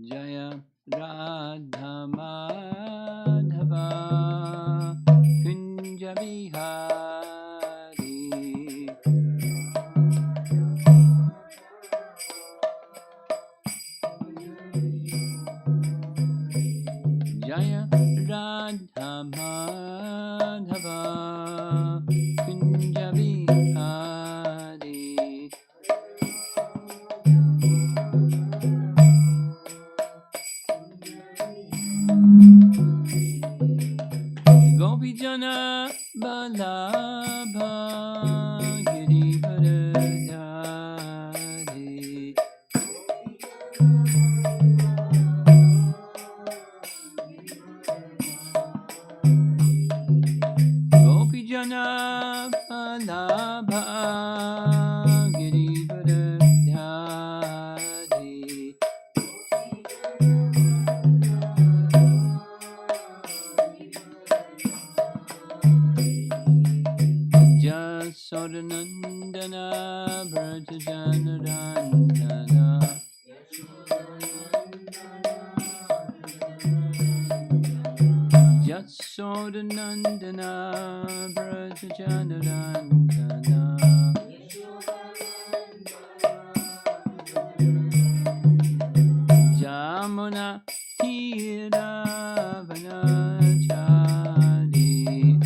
Jaya Radha Madhava Kunja Bihari Jaya Radha Madhava Kunja Bihari Gopijana Balabha Girivardhari Gopijana Balabha Girivardhari Jasodanandana Brajajanarandana Jasodanandana Brajajanarandana Jamuna Tiravanachari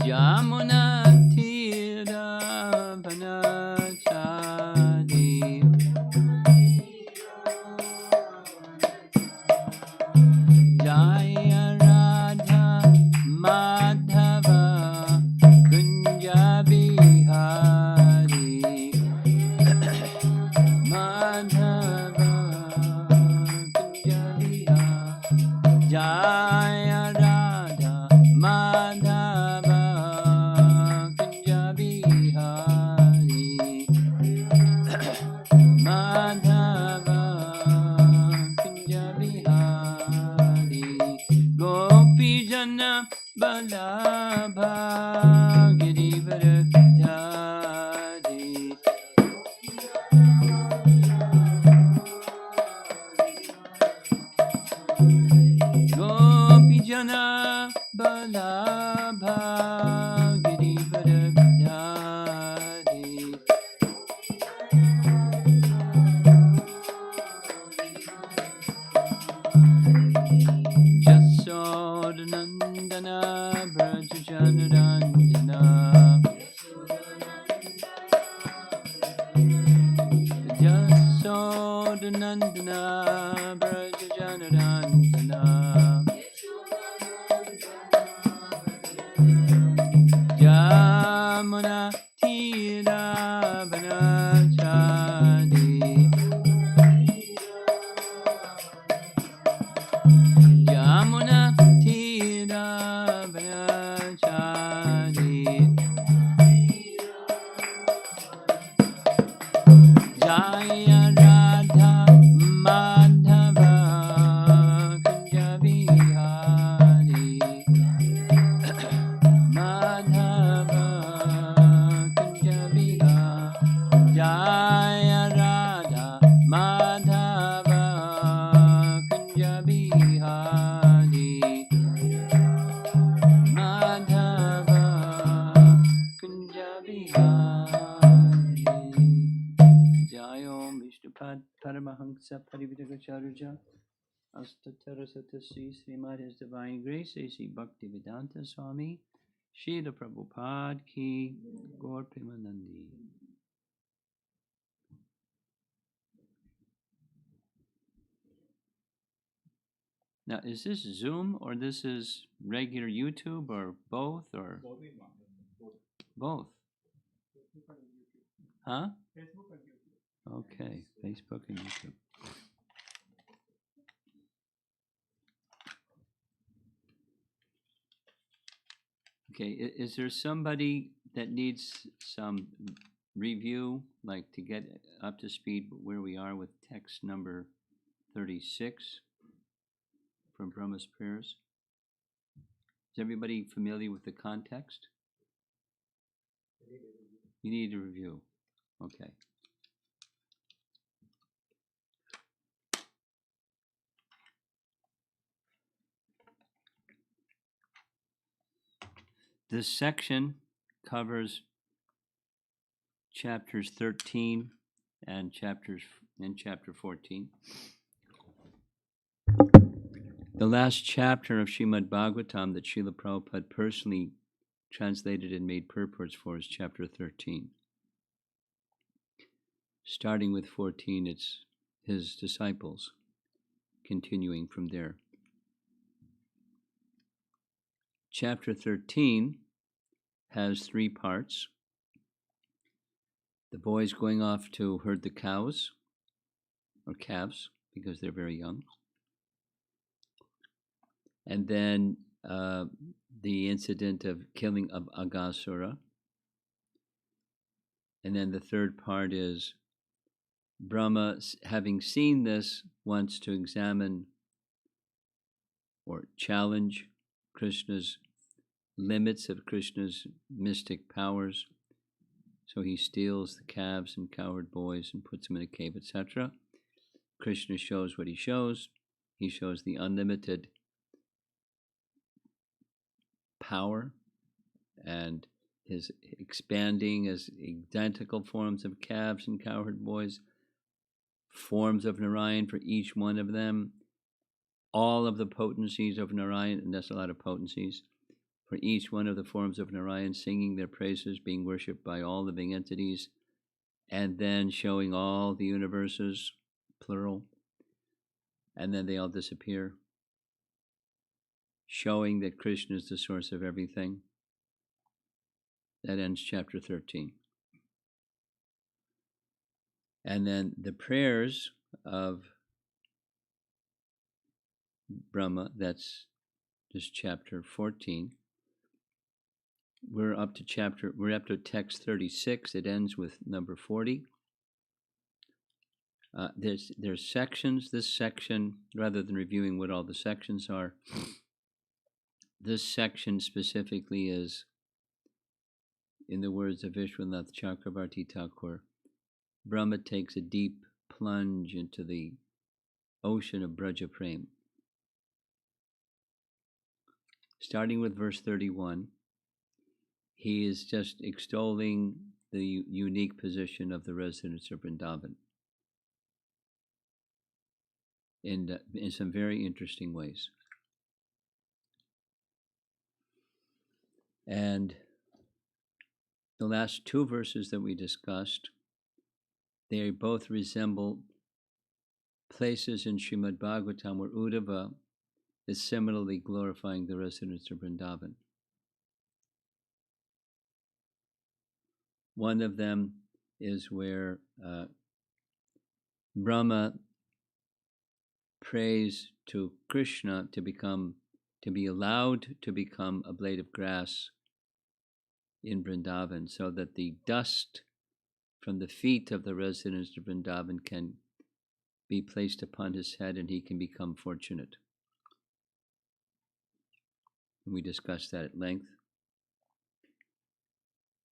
Jamuna Tiravanachari Jaya Radha Madhava Kunja Bihari Madhava Kunja Bihari Jaya Radha Madhava Kunja Bihari Madhava Kunja Bihari Gopijana Balabha Girivardhari Gopijana Balabha Girivardhari Jasodanandana Brajajanarandana Jasodanandana Brajajanarandana Jamuna Tiravanachari Jamuna Tiravanachari Jaya Radha Madhava Kunja Bihari Madhava Kunja Bihari Jaya Radha Madhava Kunja Bihari Madhava Kunja Bihari Jayo Vishnupad Paramahamsa Parividagacharya Astatara Srimad His Divine Grace A.C. Bhaktivedanta Swami Srila Prabhupada Ki Gaur Premanandi. Now, is this Zoom or this is regular YouTube or both or both? Huh? Okay, Facebook and YouTube. Okay, is there somebody that needs some review, like to get up to speed where we are with text number 36 from Brahma's prayers? Is everybody familiar with the context? You need a review. Okay. This section covers chapters 13 and chapter 14. The last chapter of Srimad Bhagavatam that Srila Prabhupada personally translated and made purports for is chapter 13. Starting with 14, it's his disciples, continuing from there. Chapter 13 has 3 parts. The boys going off to herd the cows, or calves, because they're very young. And then the incident of killing of Aghasura. And then the third part is Brahma, having seen this, wants to examine or challenge Krishna's limits of Krishna's mystic powers. So he steals the calves and cowherd boys and puts them in a cave, etc. Krishna shows what he shows. He shows the unlimited power and his expanding as identical forms of calves and cowherd boys, forms of Narayan for each one of them, all of the potencies of Narayan, and that's a lot of potencies, for each one of the forms of Narayan, singing their praises, being worshipped by all living entities, and then showing all the universes, plural, and then they all disappear, showing that Krishna is the source of everything. That ends chapter 13. And then the prayers of Brahma, that's just chapter 14. We're up to text 36. It ends with number 40. There's sections. This section, rather than reviewing what all the sections are, this section specifically is, in the words of Vishwanath Chakravarti Thakur, Brahma takes a deep plunge into the ocean of Braja Prem. Starting with verse 31, he is just extolling the unique position of the residents of Vrindavan in some very interesting ways. And the last 2 verses that we discussed, they both resemble places in Srimad Bhagavatam where Uddhava is similarly glorifying the residents of Vrindavan. One of them is where Brahma prays to Krishna to be allowed to become a blade of grass in Vrindavan, so that the dust from the feet of the residents of Vrindavan can be placed upon his head and he can become fortunate. And we discussed that at length.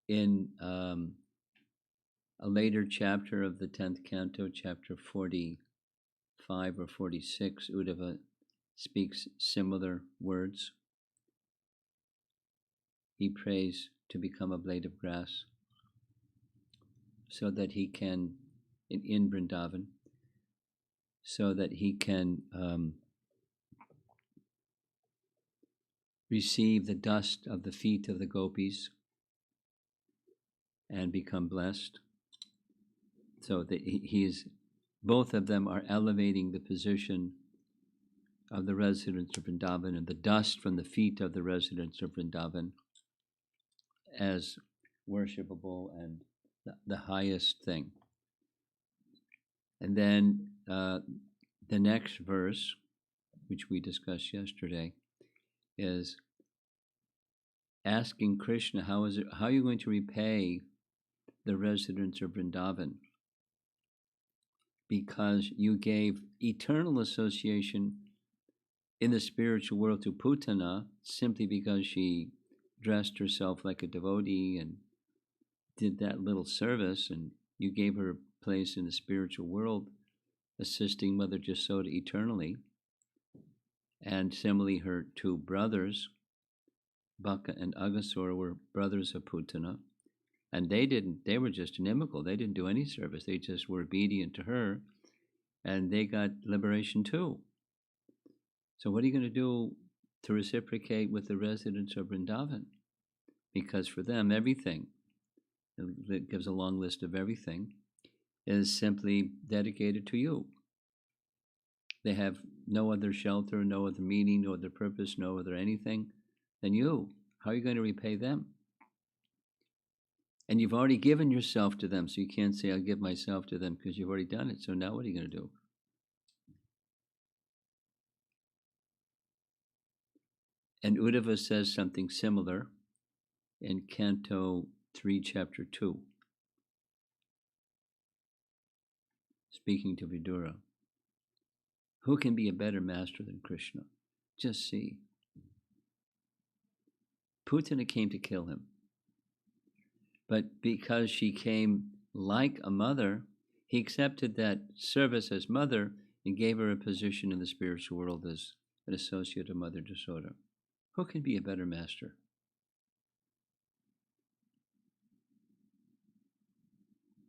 In a later chapter of the 10th canto, chapter 45 or 46, Uddhava speaks similar words. He prays to become a blade of grass so that he can, in Vrindavan, so that he can receive the dust of the feet of the gopis and become blessed. So that both of them are elevating the position of the residents of Vrindavan and the dust from the feet of the residents of Vrindavan as worshipable and the highest thing. And then the next verse, which we discussed yesterday, is asking Krishna, how are you going to repay the residents of Vrindavan? Because you gave eternal association in the spiritual world to Putana simply because she dressed herself like a devotee and did that little service and you gave her a place in the spiritual world, assisting Mother Jasoda eternally. And similarly, her two brothers, Baka and Agasura, were brothers of Putana. And they were just inimical. They didn't do any service. They just were obedient to her. And they got liberation too. So what are you going to do to reciprocate with the residents of Vrindavan? Because for them, everything, it gives a long list of everything, is simply dedicated to you. They have no other shelter, no other meaning, no other purpose, no other anything than you. How are you going to repay them? And you've already given yourself to them, so you can't say, I'll give myself to them, because you've already done it. So now what are you going to do? And Uddhava says something similar in Canto 3, Chapter 2, speaking to Vidura. Who can be a better master than Krishna? Just see. Putana came to kill him. But because she came like a mother, he accepted that service as mother and gave her a position in the spiritual world as an associate of Mother Jasoda. Who can be a better master?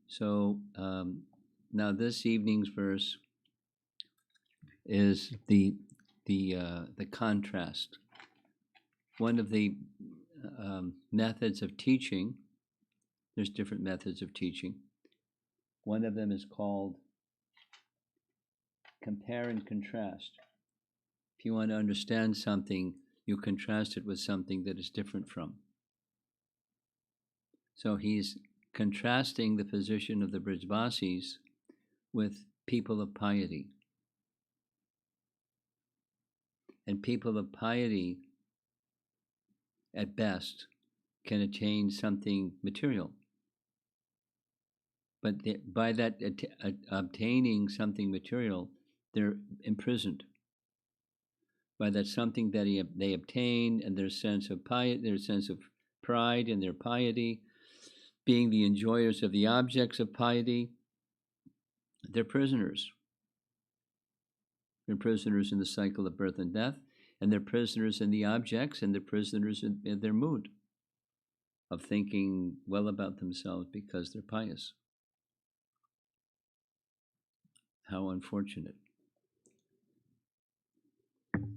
So now this evening's verse is the contrast. One of the methods of teaching, there's different methods of teaching. One of them is called compare and contrast. If you want to understand something, you contrast it with something that is different from. So he's contrasting the position of the Brijvasis with people of piety. And people of piety, at best, can attain something material. But by that obtaining something material, they're imprisoned. By that something that they obtain, and their sense of piety, their sense of pride in their piety, being the enjoyers of the objects of piety, they're prisoners. They're prisoners in the cycle of birth and death, and they're prisoners in the objects, and they're prisoners in their mood of thinking well about themselves because they're pious. How unfortunate.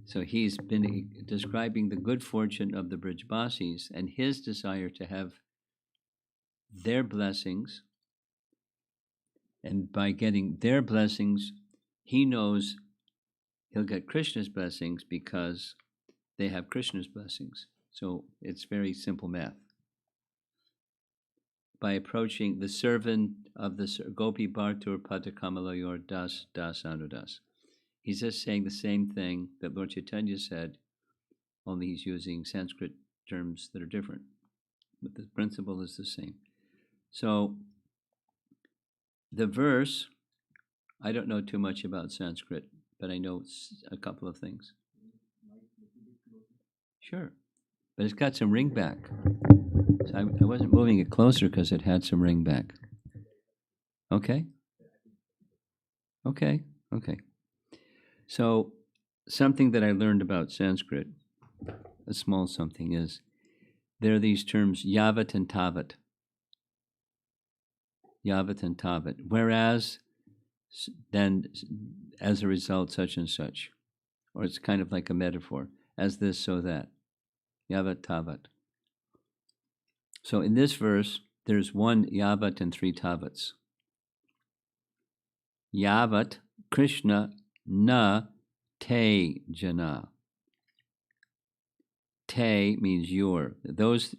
So he's been describing the good fortune of the Brijvasis and his desire to have their blessings. And by getting their blessings, he knows he'll get Krishna's blessings because they have Krishna's blessings. So it's very simple math. By approaching the servant of the Gopi Bhartur Patakamalayur Das Das Anudas. He's just saying the same thing that Lord Chaitanya said, only he's using Sanskrit terms that are different. But the principle is the same. So the verse, I don't know too much about Sanskrit, but I know a couple of things. Sure. But it's got some ring back. So I wasn't moving it closer because it had some ring back. Okay? Okay. So something that I learned about Sanskrit, a small something, is there are these terms yavat and tavat. Yavat and tavat. Whereas, then as a result, such and such. Or it's kind of like a metaphor. As this, so that. Yavat, tavat. So in this verse, there's one yavat and three tavats. Yavat, Krishna, na te jana. Te means your. Those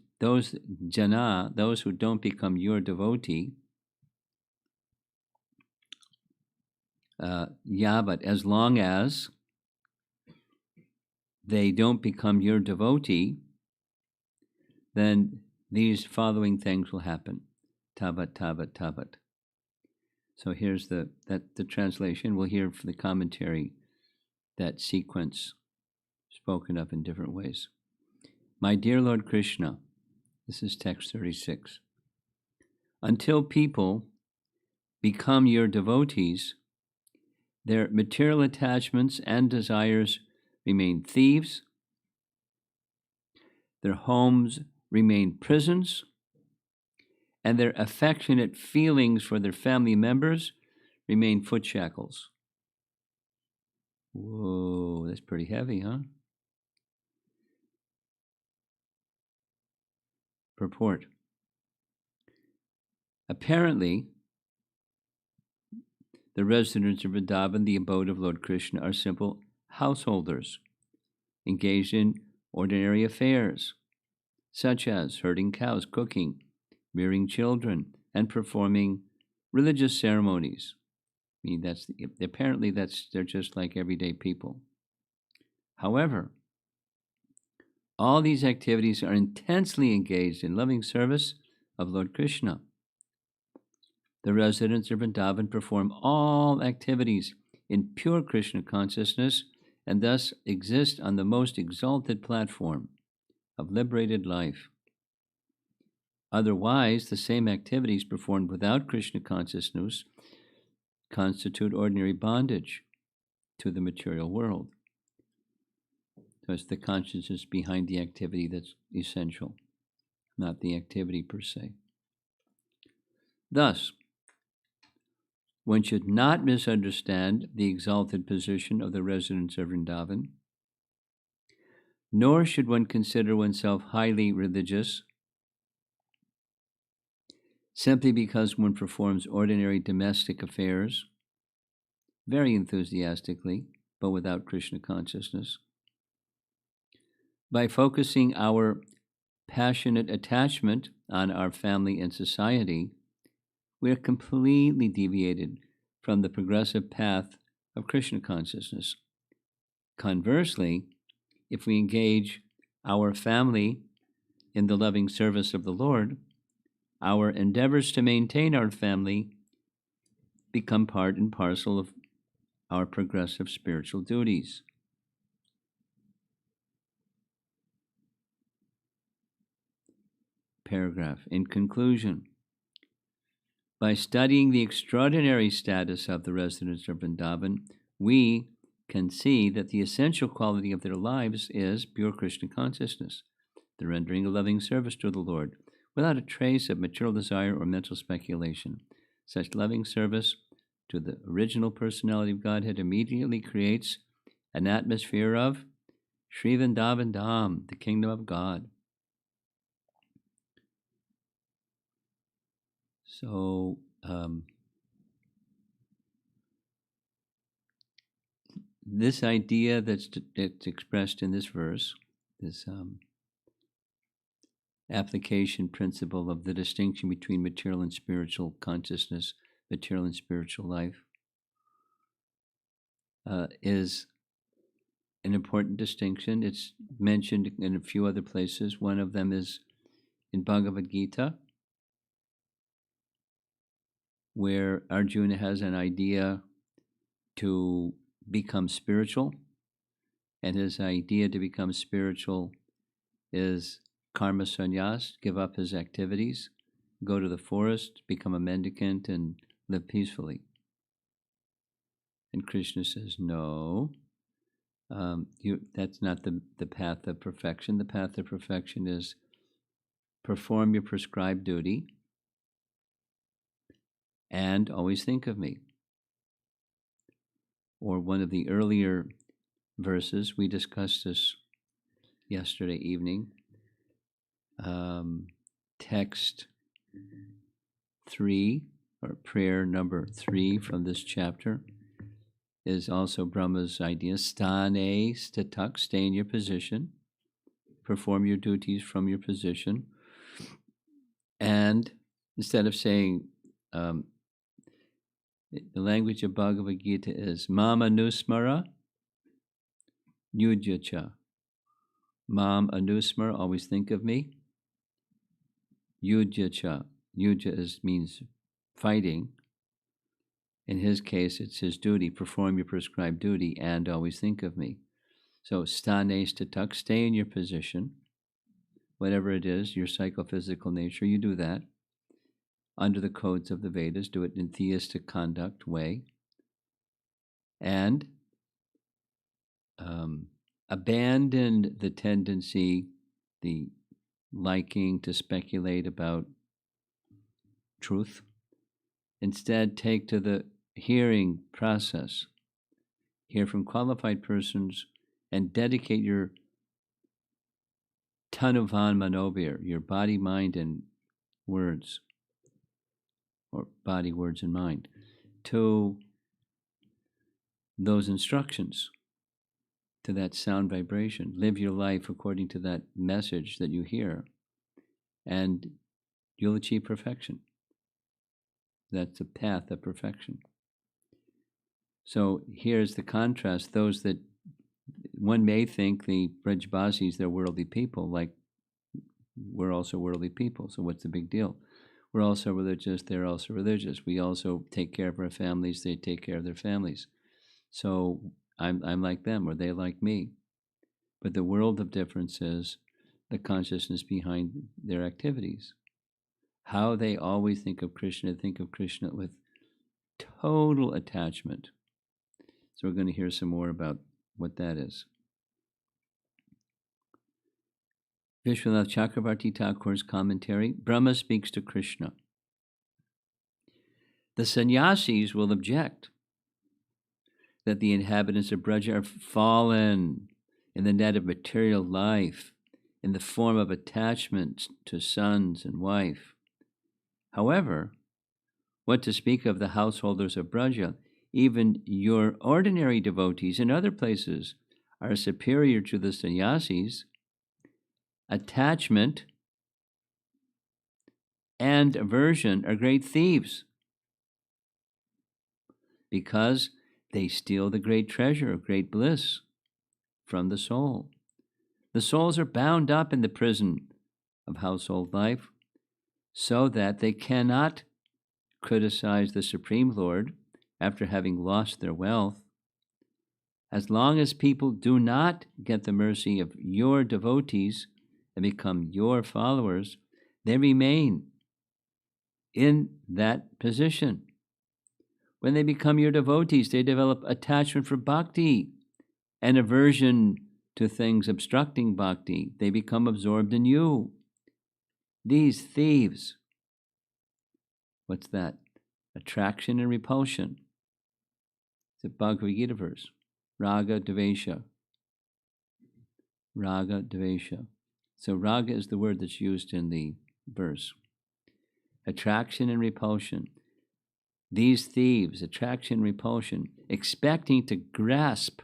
jana, those who don't become your devotee, yavat, as long as they don't become your devotee, then these following things will happen. Tavat, tavat, tavat. So here's the translation. We'll hear from the commentary that sequence spoken of in different ways. My dear Lord Krishna, this is text 36. Until people become your devotees, their material attachments and desires remain thieves, their homes remain prisons, and their affectionate feelings for their family members remain foot shackles. Whoa, that's pretty heavy, huh? Purport. Apparently, the residents of Vrindavan, the abode of Lord Krishna, are simple householders engaged in ordinary affairs, such as herding cows, cooking, rearing children, and performing religious ceremonies. I mean, they're just like everyday people. However, all these activities are intensely engaged in loving service of Lord Krishna. The residents of Vrindavan perform all activities in pure Krishna consciousness and thus exist on the most exalted platform of liberated life. Otherwise, the same activities performed without Krishna consciousness constitute ordinary bondage to the material world. So it's the consciousness behind the activity that's essential, not the activity per se. Thus, one should not misunderstand the exalted position of the residents of Vrindavan, nor should one consider oneself highly religious simply because one performs ordinary domestic affairs very enthusiastically, but without Krishna consciousness. By focusing our passionate attachment on our family and society, we are completely deviated from the progressive path of Krishna consciousness. Conversely, if we engage our family in the loving service of the Lord, our endeavors to maintain our family become part and parcel of our progressive spiritual duties. Paragraph. In conclusion, by studying the extraordinary status of the residents of Vrindavan, we can see that the essential quality of their lives is pure Krishna consciousness, the rendering a loving service to the Lord, without a trace of material desire or mental speculation. Such loving service to the original personality of Godhead immediately creates an atmosphere of Sri Vrindavan Dham, the kingdom of God. So, this idea that's expressed in this verse, this application principle of the distinction between material and spiritual consciousness, material and spiritual life, is an important distinction. It's mentioned in a few other places. One of them is in Bhagavad Gita, where Arjuna has an idea to become spiritual, and his idea to become spiritual is karma sannyas, give up his activities, go to the forest, become a mendicant, and live peacefully. And Krishna says, no, that's not the path of perfection. The path of perfection is perform your prescribed duty and always think of me. Or one of the earlier verses, we discussed this yesterday evening, text 3, or prayer number 3 from this chapter, is also Brahma's idea. Stane statak, stay in your position, perform your duties from your position. And instead of saying, the language of Bhagavad Gita is Mam Anusmara Yujyacha. Mam Anusmara, always think of me. Yujyacha. Yujya means fighting. In his case, it's his duty. Perform your prescribed duty and always think of me. So, stane statak, stay in your position. Whatever it is, your psychophysical nature, you do that. under the codes of the Vedas, do it in theistic conduct way, and abandon the tendency, the liking to speculate about truth. Instead, take to the hearing process. Hear from qualified persons and dedicate your tanuvan manobir, your body, mind, and words, or body, words, and mind, to those instructions, to that sound vibration. Live your life according to that message that you hear, and you'll achieve perfection. That's the path of perfection. So here's the contrast. Those that one may think the Brajbasis, they're worldly people, like we're also worldly people. So what's the big deal? We're also religious, they're also religious. We also take care of our families, they take care of their families. So I'm like them, or they like me. But the world of difference is the consciousness behind their activities. How they always think of Krishna with total attachment. So we're going to hear some more about what that is. Vishwanath Chakravarti Thakur's commentary, Brahma speaks to Krishna. The sannyasis will object that the inhabitants of Braja are fallen in the net of material life in the form of attachment to sons and wife. However, what to speak of the householders of Braja, even your ordinary devotees in other places are superior to the sannyasis. Attachment and aversion are great thieves because they steal the great treasure of great bliss from the soul. The souls are bound up in the prison of household life so that they cannot criticize the Supreme Lord after having lost their wealth. As long as people do not get the mercy of your devotees and become your followers, they remain in that position. When they become your devotees, they develop attachment for bhakti and aversion to things obstructing bhakti. They become absorbed in you. These thieves, what's that? Attraction and repulsion. It's a Bhagavad Gita verse. Raga Dvesha. Raga Dvesha. So raga is the word that's used in the verse. Attraction and repulsion. These thieves, attraction and repulsion, expecting to grasp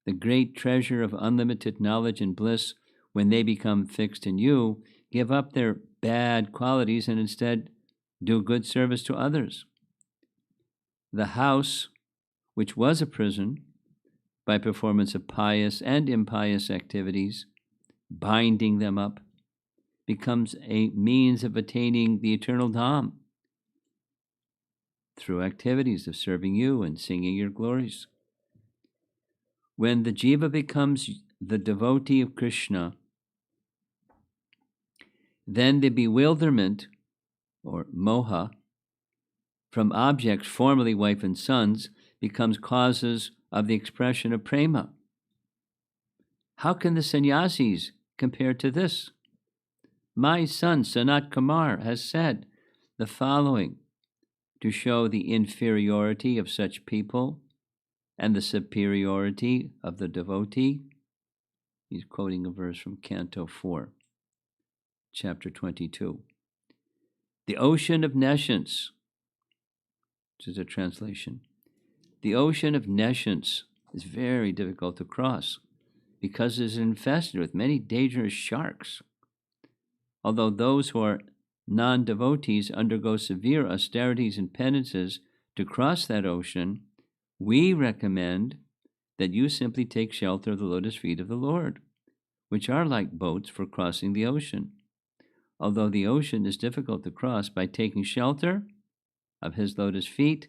the great treasure of unlimited knowledge and bliss when they become fixed in you, give up their bad qualities and instead do good service to others. The house, which was a prison, by performance of pious and impious activities, binding them up, becomes a means of attaining the eternal Dham through activities of serving you and singing your glories. When the jiva becomes the devotee of Krishna, then the bewilderment, or moha, from objects formerly wife and sons becomes causes of the expression of prema. How can the sannyasis compare to this? My son Sanat Kumar has said the following to show the inferiority of such people and the superiority of the devotee. He's quoting a verse from Canto 4, chapter 22. The ocean of nescience, which is a translation. The ocean of nescience is very difficult to cross because it is infested with many dangerous sharks. Although those who are non-devotees undergo severe austerities and penances to cross that ocean, we recommend that you simply take shelter of the lotus feet of the Lord, which are like boats for crossing the ocean. Although the ocean is difficult to cross, by taking shelter of his lotus feet,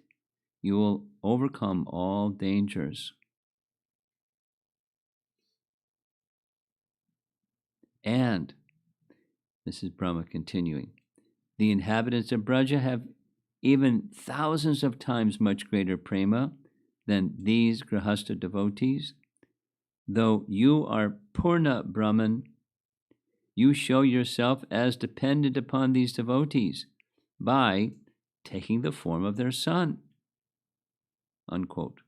you will overcome all dangers. And, this is Brahma continuing, The inhabitants of Braja have even thousands of times much greater prema than these Grihastha devotees. Though you are Purna Brahman, you show yourself as dependent upon these devotees by taking the form of their son. Unquote.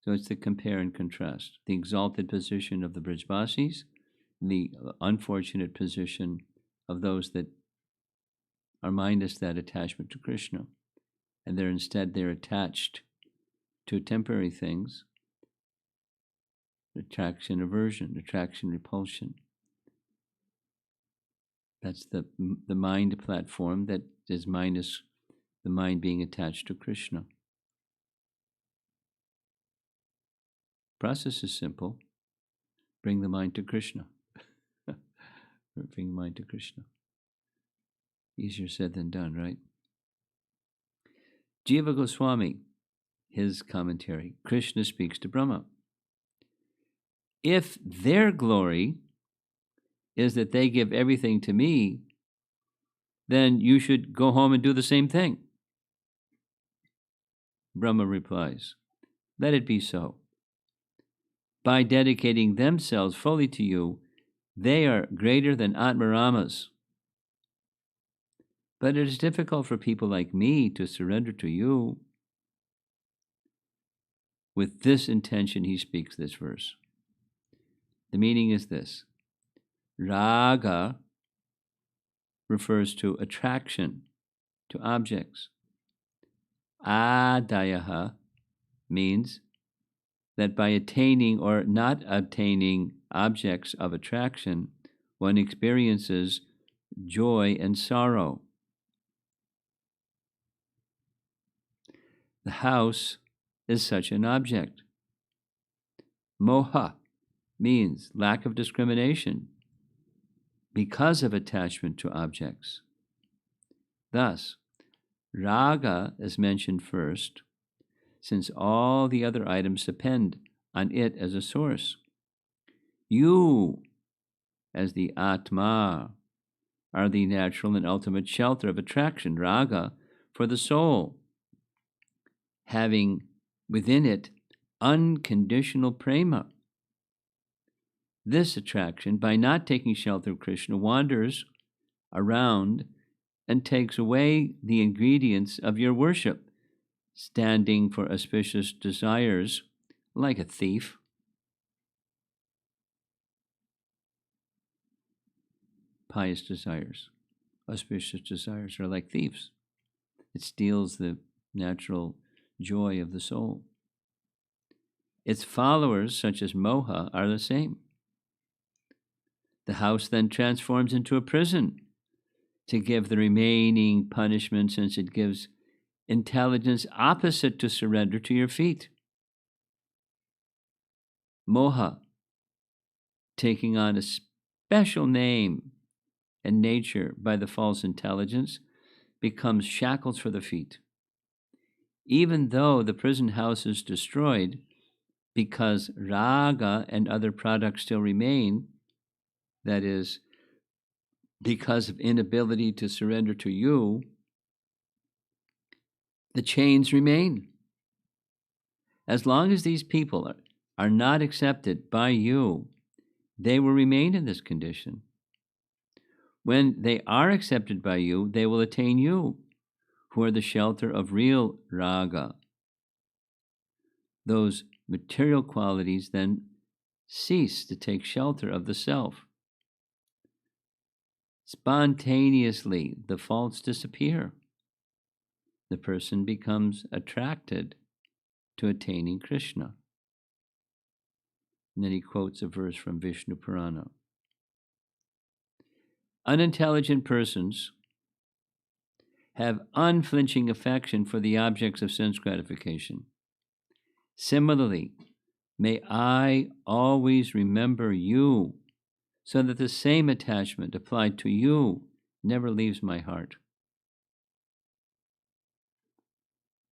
So it's the compare and contrast. The exalted position of the Brijvasis, the unfortunate position of those that are minus that attachment to Krishna. And they're attached to temporary things. Attraction, aversion, attraction, repulsion. That's the mind platform that is minus the mind being attached to Krishna. Process is simple. Bring the mind to Krishna. Bring the mind to Krishna. Easier said than done, right? Jiva Goswami, his commentary, Krishna speaks to Brahma. If their glory is that they give everything to me, then you should go home and do the same thing. Brahma replies, let it be so. By dedicating themselves fully to you, they are greater than Atmaramas. But it is difficult for people like me to surrender to you. With this intention, he speaks this verse. The meaning is this. Raga refers to attraction to objects. Adayaha means that by attaining or not obtaining objects of attraction, one experiences joy and sorrow. The house is such an object. Moha means lack of discrimination because of attachment to objects. Thus, raga is mentioned first, since all the other items depend on it as a source. You, as the Atma, are the natural and ultimate shelter of attraction, raga, for the soul, having within it unconditional prema. This attraction, by not taking shelter of Krishna, wanders around and takes away the ingredients of your worship, standing for auspicious desires like a thief. Pious desires, auspicious desires are like thieves. It steals the natural joy of the soul. Its followers, such as moha, are the same. The house then transforms into a prison to give the remaining punishment, since it gives intelligence opposite to surrender to your feet. Moha, taking on a special name and nature by the false intelligence, becomes shackles for the feet. Even though the prison house is destroyed, because raga and other products still remain, that is, because of inability to surrender to you, the chains remain. As long as these people are not accepted by you, they will remain in this condition. When they are accepted by you, they will attain you, who are the shelter of real raga. Those material qualities then cease to take shelter of the self. Spontaneously, the faults disappear. The person becomes attracted to attaining Krishna. And then he quotes a verse from Vishnu Purana. Unintelligent persons have unflinching affection for the objects of sense gratification. Similarly, may I always remember you, so that the same attachment applied to you never leaves my heart.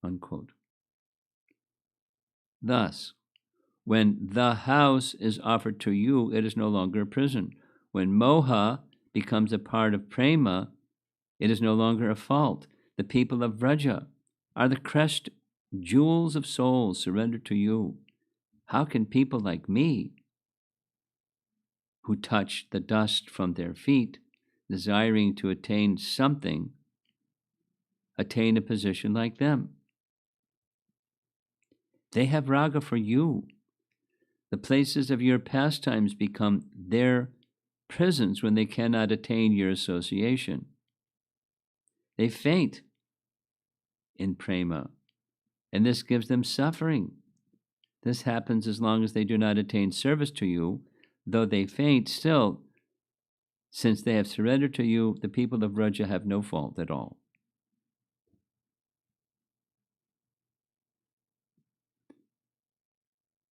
Unquote. Thus, when the house is offered to you, it is no longer a prison. When moha becomes a part of prema, it is no longer a fault. The people of Vraja are the crest jewels of souls surrendered to you. How can people like me, who touch the dust from their feet, desiring to attain something, attain a position like them? They have raga for you. The places of your pastimes become their prisons when they cannot attain your association. They faint in prema, and this gives them suffering. This happens as long as they do not attain service to you. Though they faint still, since they have surrendered to you, the people of Raja have no fault at all.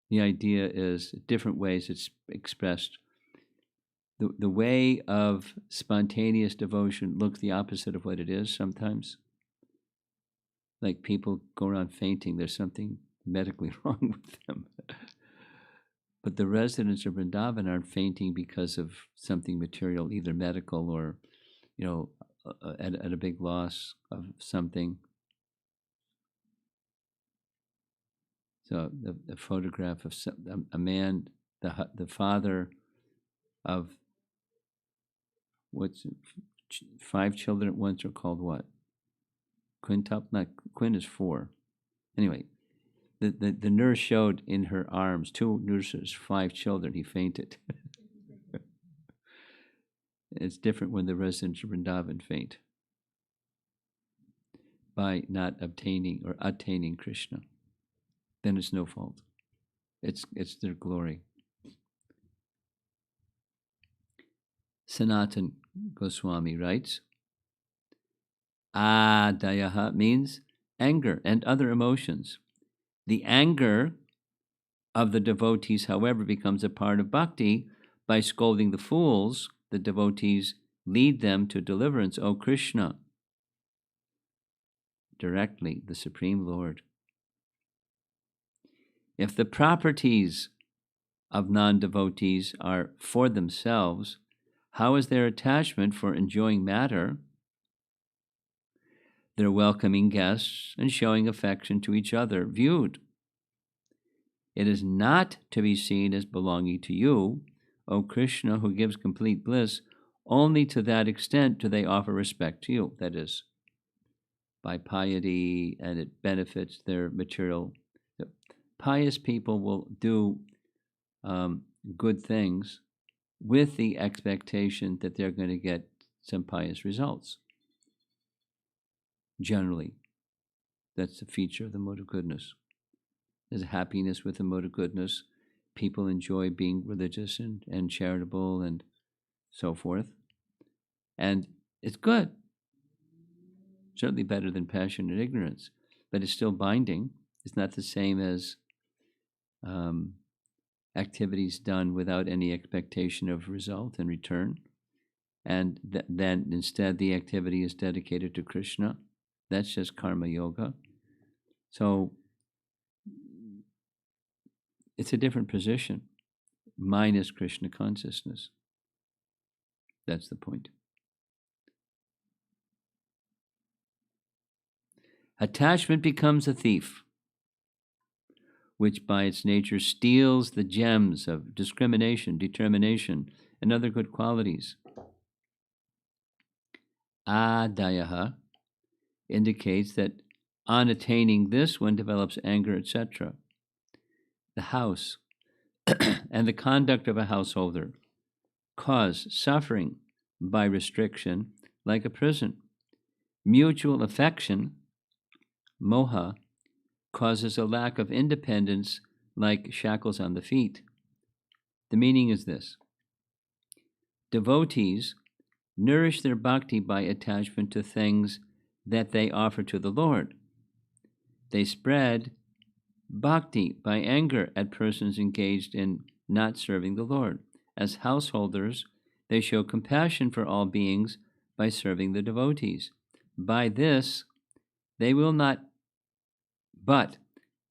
The idea is different ways it's expressed. The way of spontaneous devotion looks the opposite of what it is sometimes. Like people go around fainting, there's something medically wrong with them. But the residents of Vrindavan aren't fainting because of something material, either medical or, at a big loss of something. So the photograph of a man, the father of 5 children at once are called what? Quintuple? Not quin is 4. Anyway, the nurse showed in her arms 2 nurses, 5 children. He fainted. It's different when the residents of Vrindavan faint by not obtaining or attaining Krishna. Then it's no fault. It's their glory. Sanatan Goswami writes, Adayaha means anger and other emotions. The anger of the devotees, however, becomes a part of bhakti. By scolding the fools, the devotees lead them to deliverance. O Krishna, directly, the Supreme Lord. If the properties of non-devotees are for themselves, how is their attachment for enjoying matter, their welcoming guests, and showing affection to each other viewed? It is not to be seen as belonging to you, O Krishna, who gives complete bliss. Only to that extent do they offer respect to you. That is, by piety, and it benefits their material. Pious people will do good things with the expectation that they're going to get some pious results. Generally, that's the feature of the mode of goodness. There's happiness with the mode of goodness. People enjoy being religious and charitable and so forth. And it's good. Certainly better than passion and ignorance. But it's still binding. It's not the same as activities done without any expectation of result and return. And then instead the activity is dedicated to Krishna. That's just karma yoga. So it's a different position. Mine is Krishna consciousness. That's the point. Attachment becomes a thief, which by its nature steals the gems of discrimination, determination, and other good qualities. Adayaha indicates that on attaining this, one develops anger, etc. The house and the conduct of a householder cause suffering by restriction like a prison. Mutual affection, moha, causes a lack of independence like shackles on the feet. The meaning is this: devotees nourish their bhakti by attachment to things that they offer to the Lord. They spread bhakti by anger at persons engaged in not serving the Lord. As householders, they show compassion for all beings by serving the devotees. By this, they will not, but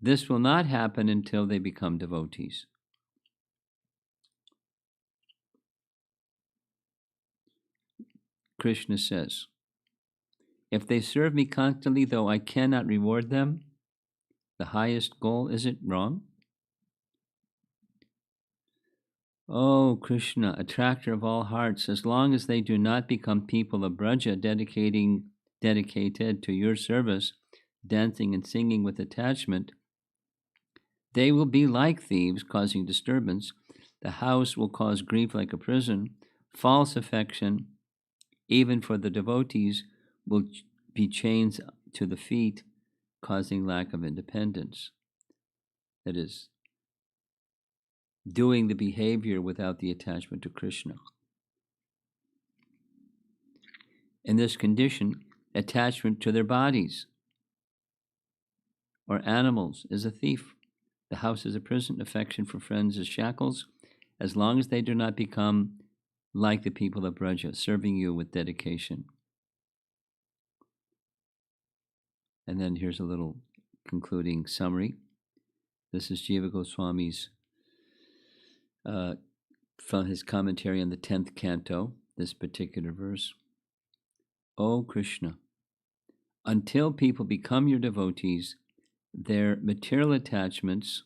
this will not happen until they become devotees. Krishna says, if they serve me constantly, though I cannot reward them, the highest goal, is it wrong? Oh, Krishna, attractor of all hearts, as long as they do not become people of Braja dedicated to your service, dancing and singing with attachment, they will be like thieves, causing disturbance. The house will cause grief like a prison. False affection, even for the devotees, will be chains to the feet, causing lack of independence. That is, doing the behavior without the attachment to Krishna. In this condition, attachment to their bodies or animals is a thief. The house is a prison. Affection for friends is shackles. As long as they do not become like the people of Braja, serving you with dedication. And then here's a little concluding summary. This is Jiva Goswami's from his commentary on the 10th canto, this particular verse. O Krishna, until people become your devotees, their material attachments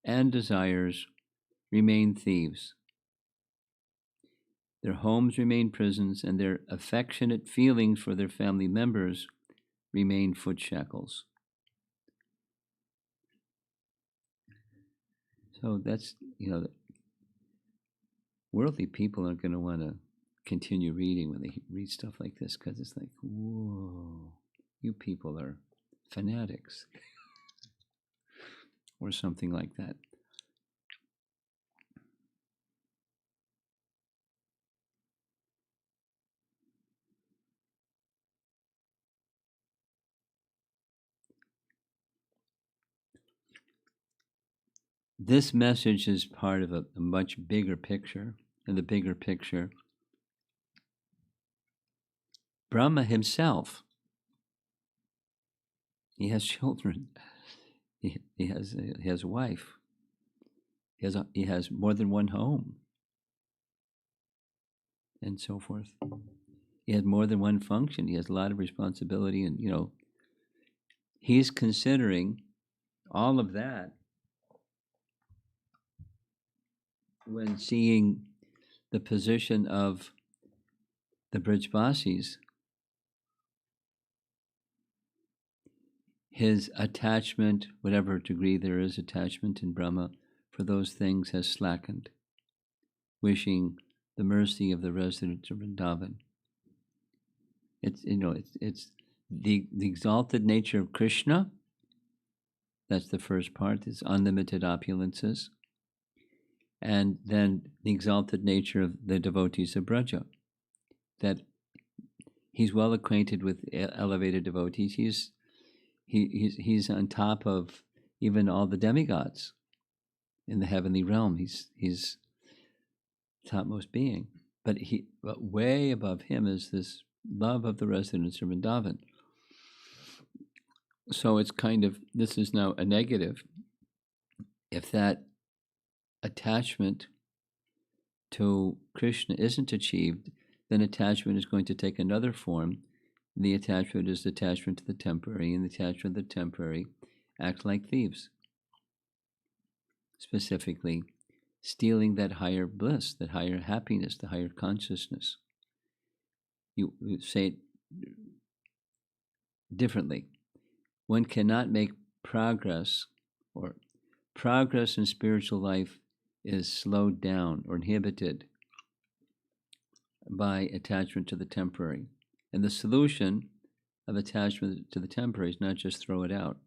and desires remain thieves. Their homes remain prisons, and their affectionate feelings for their family members remain foot shackles. So that's, worldly people aren't going to want to continue reading when they read stuff like this, because it's like, whoa, you people are fanatics or something like that. This message is part of a much bigger picture. And the bigger picture, Brahma himself, he has children. He has a wife. He has more than one home, and so forth. He has more than one function. He has a lot of responsibility, and he's considering all of that when seeing the position of the Brijvasis. His attachment, whatever degree there is attachment in Brahma, for those things has slackened, wishing the mercy of the residents of Vrindavan. It's the exalted nature of Krishna. That's the first part. It's unlimited opulences, and then the exalted nature of the devotees of Braja. That he's well acquainted with elevated devotees. He's on top of even all the demigods in the heavenly realm. He's topmost being, but way above him is this love of the residents of Vrindavan. So it's this is now a negative. If that attachment to Krishna isn't achieved, then attachment is going to take another form. The attachment is attachment to the temporary, and the attachment to the temporary act like thieves. Specifically, stealing that higher bliss, that higher happiness, the higher consciousness. You say it differently. One cannot make progress, or progress in spiritual life is slowed down or inhibited by attachment to the temporary. And the solution of attachment to the temporary is not just throw it out,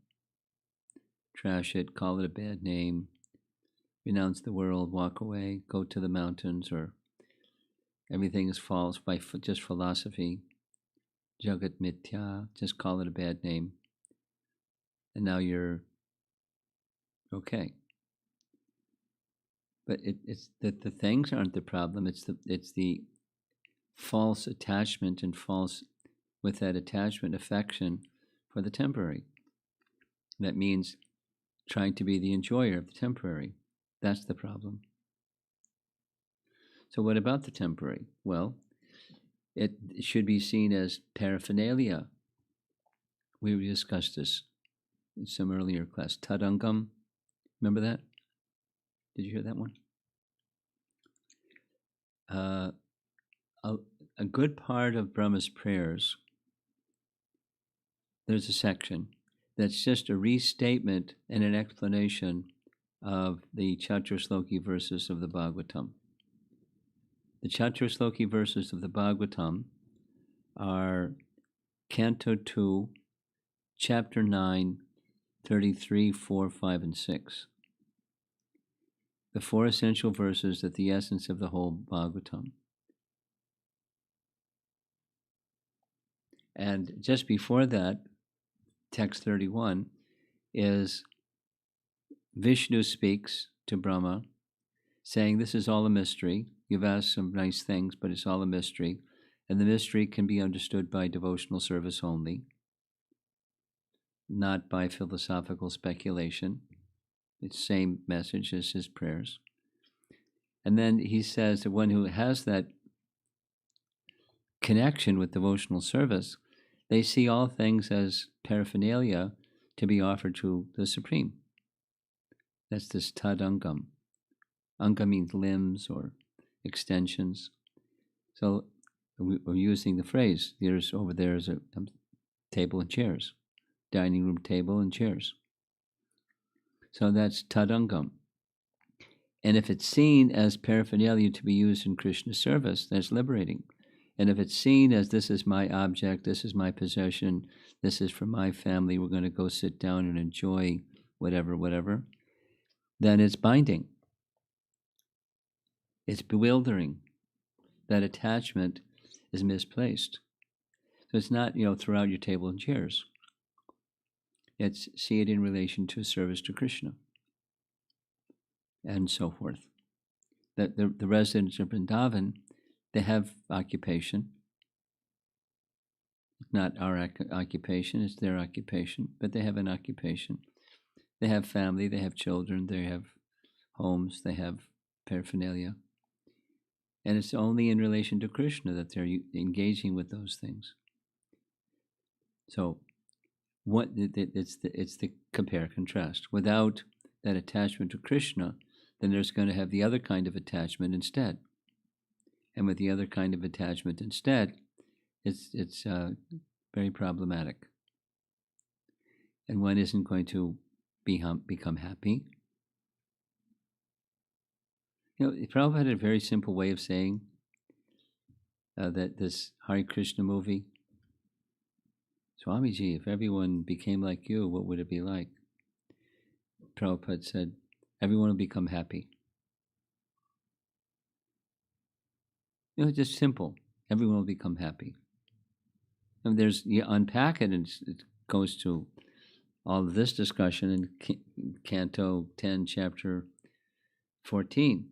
trash it, call it a bad name, renounce the world, walk away, go to the mountains, or everything is false by just philosophy, jagat mithya, just call it a bad name, and now you're okay. But it's that the things aren't the problem. It's the false attachment and false, with that attachment, affection for the temporary. That means trying to be the enjoyer of the temporary. That's the problem. So what about the temporary? Well, it should be seen as paraphernalia. We discussed this in some earlier class. Tadangam, remember that? Did you hear that one? A good part of Brahma's prayers, there's a section that's just a restatement and an explanation of the Chaturshloki verses of the Bhagavatam. The Chaturshloki verses of the Bhagavatam are Canto 2, Chapter 9, 33, 4, 5, and 6. The four essential verses that the essence of the whole Bhagavatam. And just before that, text 31, is Vishnu speaks to Brahma, saying, this is all a mystery. You've asked some nice things, but it's all a mystery. And the mystery can be understood by devotional service only, not by philosophical speculation. It's the same message as his prayers. And then he says that one who has that connection with devotional service, they see all things as paraphernalia to be offered to the Supreme. That's this tadangam. Anga means limbs or extensions. So we're using the phrase, over there is a table and chairs, dining room table and chairs. So that's tadangam. And if it's seen as paraphernalia to be used in Krishna service, that's liberating. And if it's seen as this is my object, this is my possession, this is for my family, we're going to go sit down and enjoy whatever, then it's binding. It's bewildering. That attachment is misplaced. So it's not, throw out your table and chairs. It's see it in relation to service to Krishna. And so forth. The residents of Vrindavan, they have occupation. It's not our occupation, it's their occupation, but they have an occupation. They have family, they have children, they have homes, they have paraphernalia. And it's only in relation to Krishna that they're engaging with those things. So it's the compare contrast. Without that attachment to Krishna, then there's going to have the other kind of attachment instead. And with the other kind of attachment instead, it's very problematic. And one isn't going to become happy. Prabhupada had a very simple way of saying that this Hare Krishna movie, Swamiji, if everyone became like you, what would it be like? Prabhupada said, everyone will become happy. Just simple. Everyone will become happy. And you unpack it, and it goes to all of this discussion in Canto 10, Chapter 14.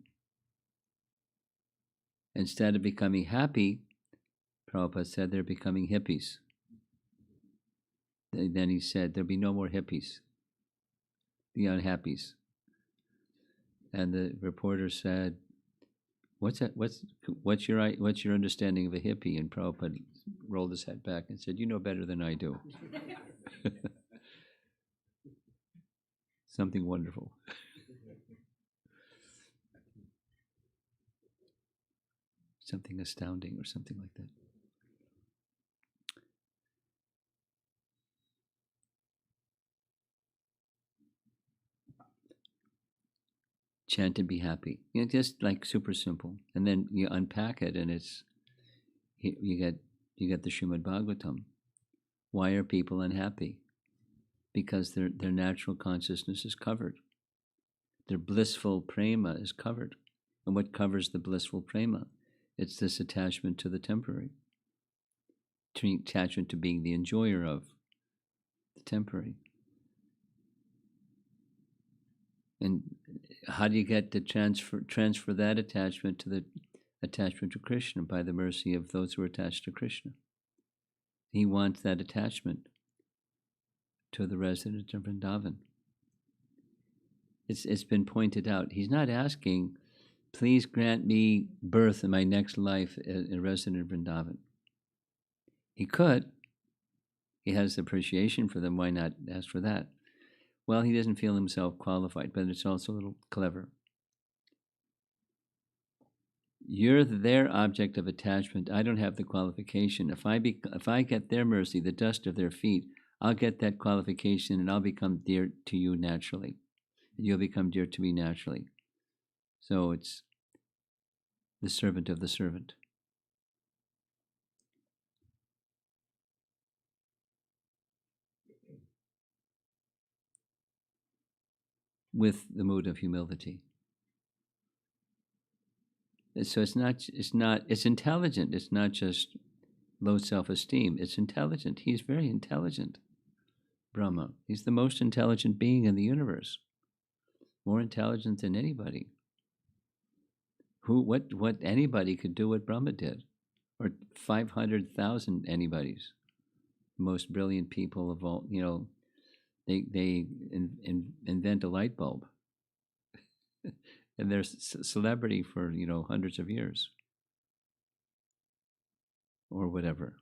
Instead of becoming happy, Prabhupada said they're becoming hippies. Then he said there'll be no more hippies, the unhappies. And the reporter said, "What's that? What's your understanding of a hippie?" And Prabhupada rolled his head back and said, "You know better than I do." Something wonderful. Something astounding or something like that. Chant and be happy. Just like super simple. And then you unpack it, and you get the Srimad Bhagavatam. Why are people unhappy? Because their natural consciousness is covered. Their blissful prema is covered. And what covers the blissful prema? It's this attachment to the temporary. Attachment to being the enjoyer of the temporary. And how do you get to transfer that attachment to the attachment to Krishna? By the mercy of those who are attached to Krishna. He wants that attachment to the resident of Vrindavan. It's been pointed out. He's not asking, please grant me birth in my next life a resident of Vrindavan. He could. He has appreciation for them. Why not ask for that? Well, he doesn't feel himself qualified, but it's also a little clever. You're their object of attachment. I don't have the qualification. If I get their mercy, the dust of their feet, I'll get that qualification, and I'll become dear to you naturally, and you'll become dear to me naturally. So it's the servant of the servant. With the mood of humility. So it's intelligent. It's not just low self-esteem. It's intelligent. He's very intelligent, Brahma. He's the most intelligent being in the universe. More intelligent than anybody. What anybody could do what Brahma did, or 500,000 anybody's. Most brilliant people of all, they invent a light bulb, and they're celebrity for hundreds of years, or whatever.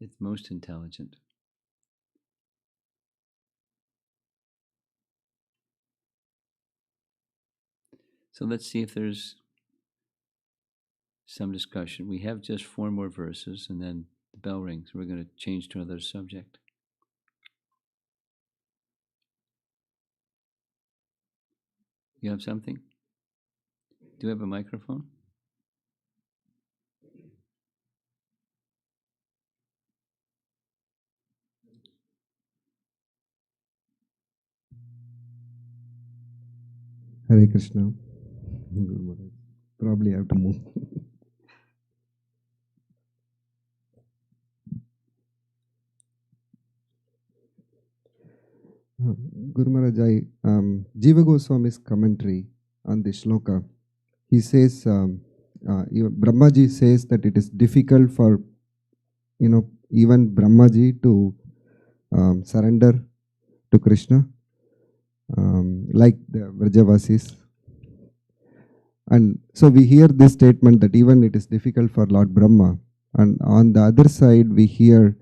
It's most intelligent. So let's see if there's some discussion. We have just 4 more verses, and then the bell rings. We're going to change to another subject. You have something? Do you have a microphone? Hare Krishna. Guru Maharaj. Probably I have to move. Guru Maharaj, Jiva Goswami's commentary on the shloka, he says, Brahmaji says that it is difficult for, even Brahmaji to surrender to Krishna, like the Vrajavasis. And so we hear this statement that even it is difficult for Lord Brahma. And on the other side, we hear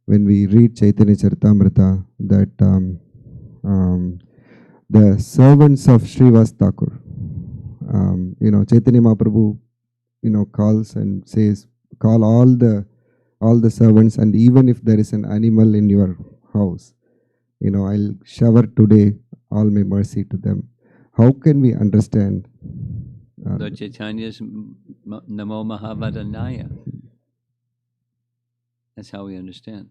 when we read Chaitanya Charitamrita that the servants of Srivas Thakur, Chaitanya Mahaprabhu, calls and says, call all the servants, and even if there is an animal in your house, I'll shower today all my mercy to them. How can we understand? Lord Chaitanya's Namo Mahavadanaya. That's how we understand.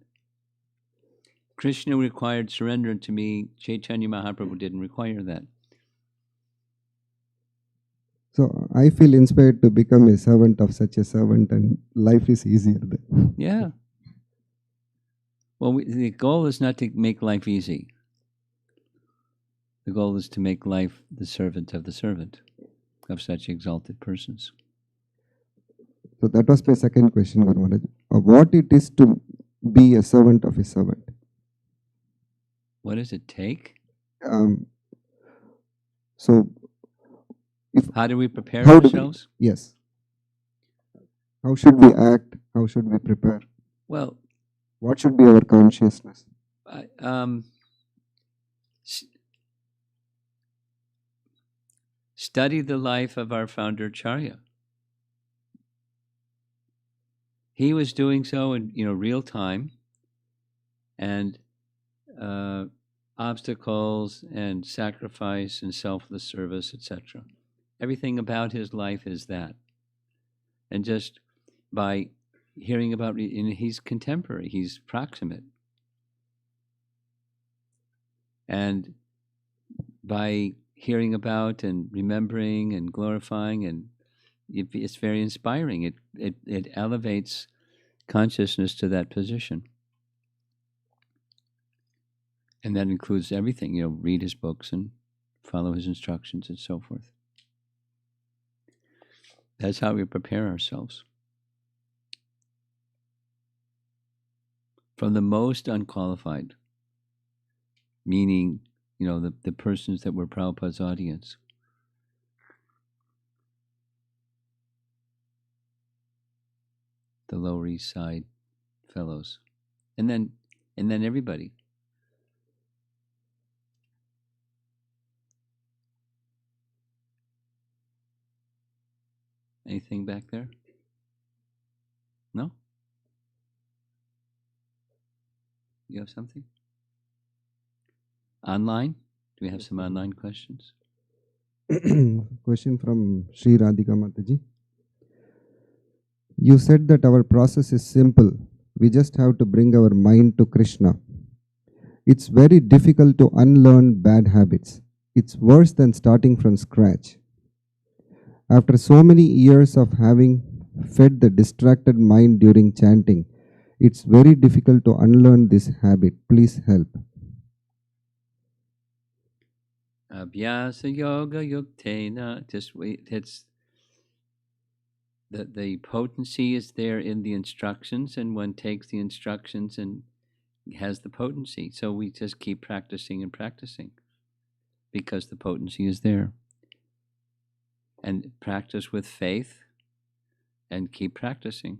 Krishna required surrender to me. Chaitanya Mahaprabhu didn't require that. So I feel inspired to become a servant of such a servant, and life is easier then. Yeah. Well, the goal is not to make life easy. The goal is to make life the servant of such exalted persons. So that was my second question, Guru Maharaj. What it is to be a servant of a servant? What does it take? So, how do we prepare ourselves? Yes. How should we act? How should we prepare? Well, what should be our consciousness? Study the life of our founder Charya. He was doing so in real time, and obstacles and sacrifice and selfless service, etc. Everything about his life is that. And just by hearing about, he's contemporary, he's proximate. And by hearing about and remembering and glorifying, and it's very inspiring. It elevates consciousness to that position. And that includes everything, read his books and follow his instructions and so forth. That's how we prepare ourselves. From the most unqualified. meaning, the persons that were Prabhupada's audience. The Lower East Side fellows. And then everybody. Anything back there? No? You have something? Online? Do we have some online questions? Question from Sri Radhika Mataji. You said that our process is simple. We just have to bring our mind to Krishna. It's very difficult to unlearn bad habits. It's worse than starting from scratch. After so many years of having fed the distracted mind during chanting, it's very difficult to unlearn this habit. Please help. Abhyasa yoga yuktena. Just wait. It's the potency is there in the instructions, and one takes the instructions and has the potency. So we just keep practicing and practicing because the potency is there. And practice with faith and keep practicing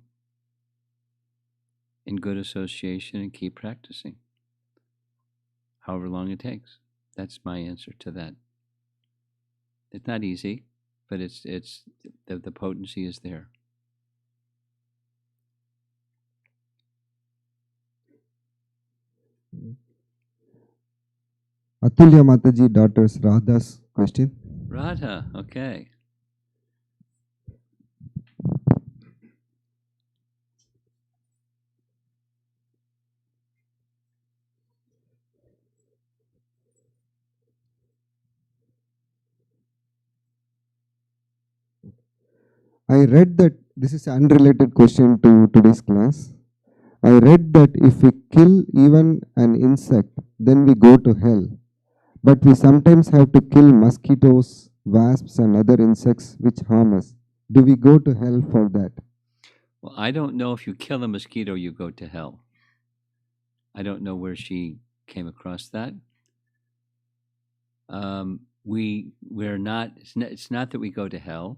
in good association and keep practicing however long it takes. That's my answer to that. It's not easy, but it's the potency is there. Atulya Mataji, daughter's Radha's question. Radha, okay. I read that this is an unrelated question to today's class. I read that if we kill even an insect, then we go to hell. But we sometimes have to kill mosquitoes, wasps, and other insects which harm us. Do we go to hell for that? Well, I don't know if you kill a mosquito, you go to hell. I don't know where she came across that. We're not. It's not that we go to hell.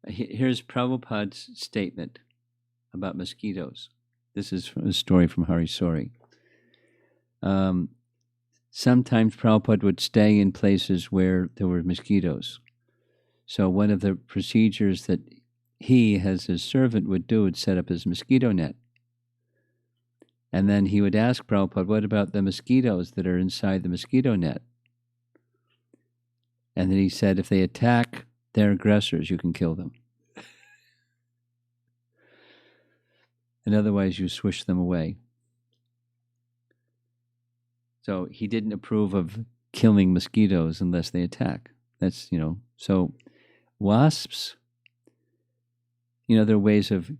Here's Prabhupada's statement about mosquitoes. This is a story from Hari Sori. Sometimes Prabhupada would stay in places where there were mosquitoes. So one of the procedures that he, as his servant, would do would set up his mosquito net. And then he would ask Prabhupada, what about the mosquitoes that are inside the mosquito net? And then he said, if they attack their aggressors, you can kill them. And otherwise you swish them away. So he didn't approve of killing mosquitoes unless they attack. That's, so wasps, there are ways of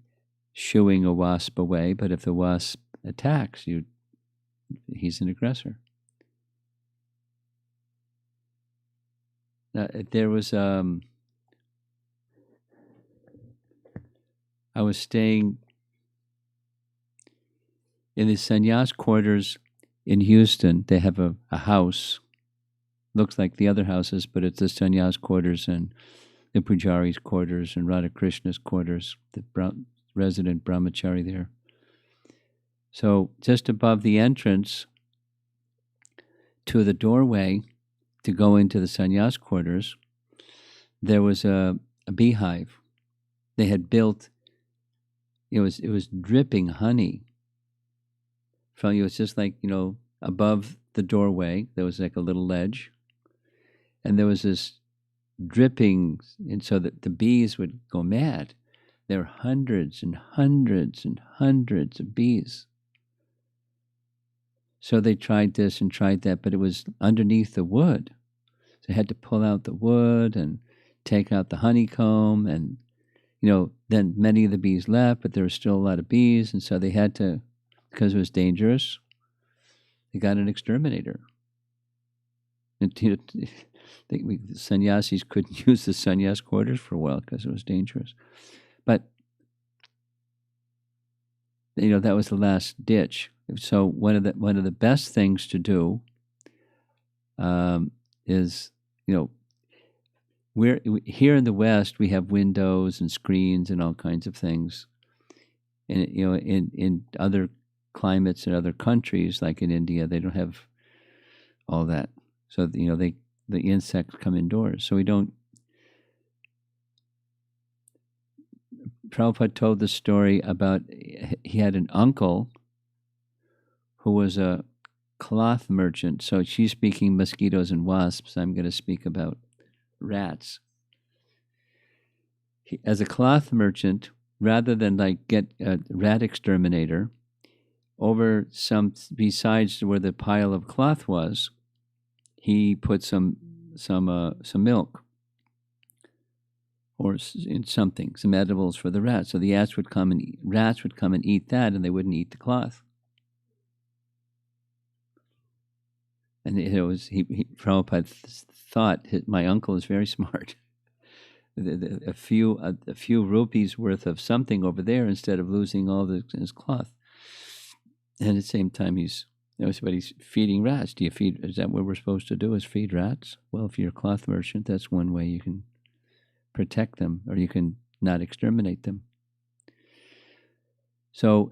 shooing a wasp away, but if the wasp attacks, he's an aggressor. There was, I was staying in the sannyas quarters in Houston. They have a house, looks like the other houses, but it's the sannyas quarters and the pujari's quarters and Radha Krishna's quarters, the resident brahmachari there. So just above the entrance to the doorway to go into the sannyas quarters, there was a beehive. They had built, it was dripping honey. From you, it's just like, above the doorway, there was like a little ledge. And there was this dripping, and so that the bees would go mad. There were hundreds and hundreds and hundreds of bees. So they tried this and tried that, but it was underneath the wood. So they had to pull out the wood and take out the honeycomb, and then many of the bees left, but there were still a lot of bees, and so they had to, because it was dangerous, they got an exterminator. And, the sannyasis couldn't use the sannyas quarters for a while because it was dangerous. But, that was the last ditch. So one of the best things to do is, we're here in the West. We have windows and screens and all kinds of things, and in other climates in other countries, like in India, they don't have all that. So the insects come indoors. So we don't. Prabhupada told the story about he had an uncle who was a cloth merchant. So she's speaking mosquitoes and wasps. I'm going to speak about rats. As a cloth merchant, rather than like get a rat exterminator, over besides where the pile of cloth was, he put some milk or some edibles for the rats. So the rats would come and eat that, and they wouldn't eat the cloth. And Prabhupada thought my uncle is very smart. A few rupees worth of something over there instead of losing all his cloth. And at the same time, he's feeding rats. Is that what we're supposed to do? Is feed rats? Well, if you're a cloth merchant, that's one way you can protect them, or you can not exterminate them. So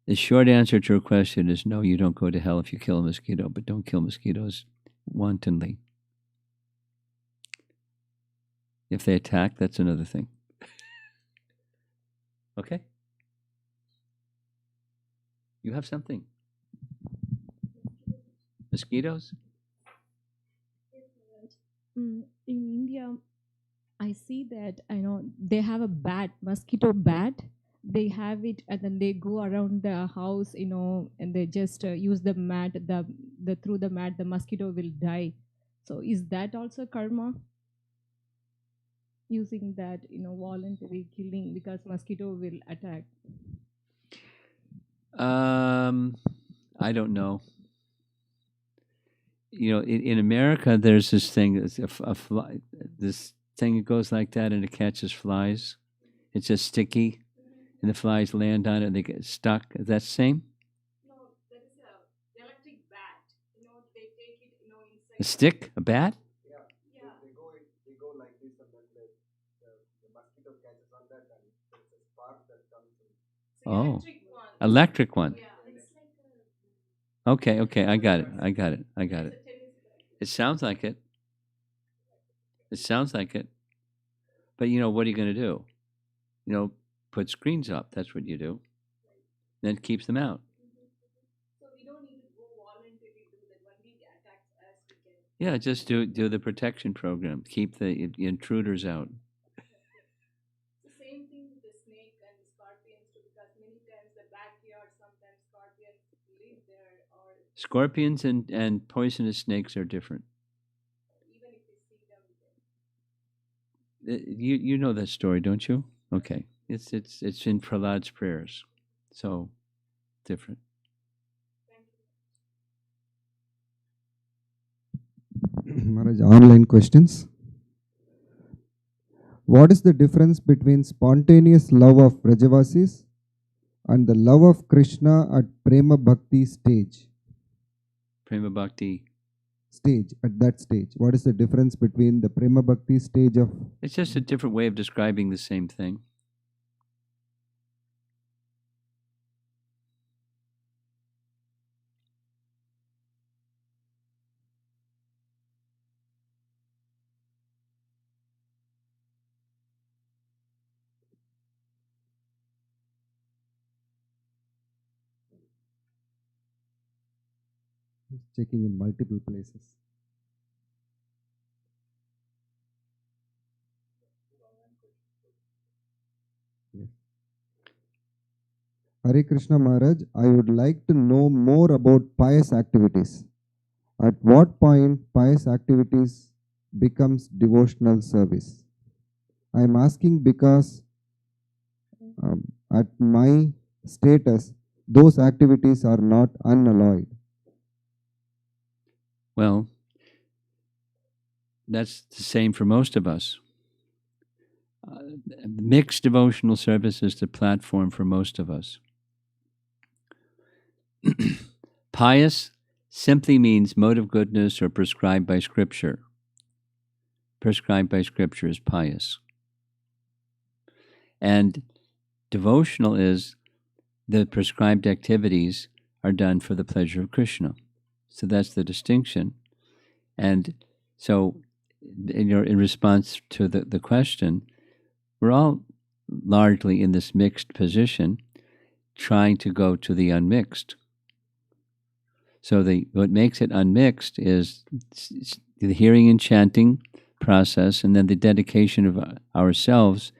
the short answer to your question is no, you don't go to hell if you kill a mosquito, but don't kill mosquitoes wantonly. If they attack, that's another thing. Okay? You have something? Mosquitoes? In India, I see that they have a bat, mosquito bat. They have it, and then they go around the house, and they just use the mat. The through the mat, the mosquito will die. So is that also karma? Using that, voluntary killing because mosquito will attack. I don't know. In America, there's this thing, a fly, this thing that goes like that, and it catches flies. It's just sticky, and the flies land on it, and they get stuck. Is that the same? No, that is a electric bat. They take it, inside. A stick? A bat? Yeah. They go like this, and then the mosquito catches on that, and there's a spark that comes in. Oh, Electric one. electric one. Yeah, it's like a. Okay, I got it. It sounds like it. But what are you going to do? Put screens up. That's what you do. Then it keeps them out. So we don't need to go voluntarily do that. Only the attacks as we can. Yeah, just do the protection program. Keep the intruders out. The same thing with the snake and the scorpions too, because many times the backyard, sometimes scorpions live there, or Scorpions and poisonous snakes are different. even if we see them. You know that story, don't you? Okay, it's in Prahlad's prayers, so different. Maharaj, online questions. What is the difference between spontaneous love of Vrajavasis and the love of Krishna at Prema Bhakti stage? Prema Bhakti. At that stage. What is the difference between the Prema Bhakti stage of... It's just a different way of describing the same thing. Checking in multiple places. Yes. Hare Krishna Maharaj, I would like to know more about pious activities. At what point pious activities becomes devotional service? I am asking because at my status, those activities are not unalloyed. Well, that's the same for most of us. Mixed devotional service is the platform for most of us. Pious simply means mode of goodness or prescribed by Scripture. Prescribed by Scripture is pious. And devotional is the prescribed activities are done for the pleasure of Krishna. So that's the distinction. And so in response to the question, we're all largely in this mixed position, trying to go to the unmixed. So what makes it unmixed is the hearing and chanting process, and then the dedication of ourselves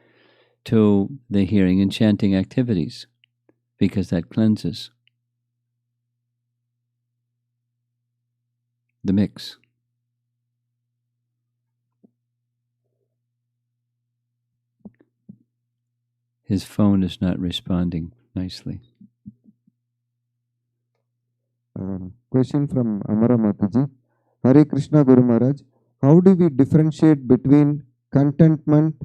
to the hearing and chanting activities, because that cleanses the mix. His phone is not responding nicely. Question from Amara Mataji. Hare Krishna Guru Maharaj. How do we differentiate between contentment,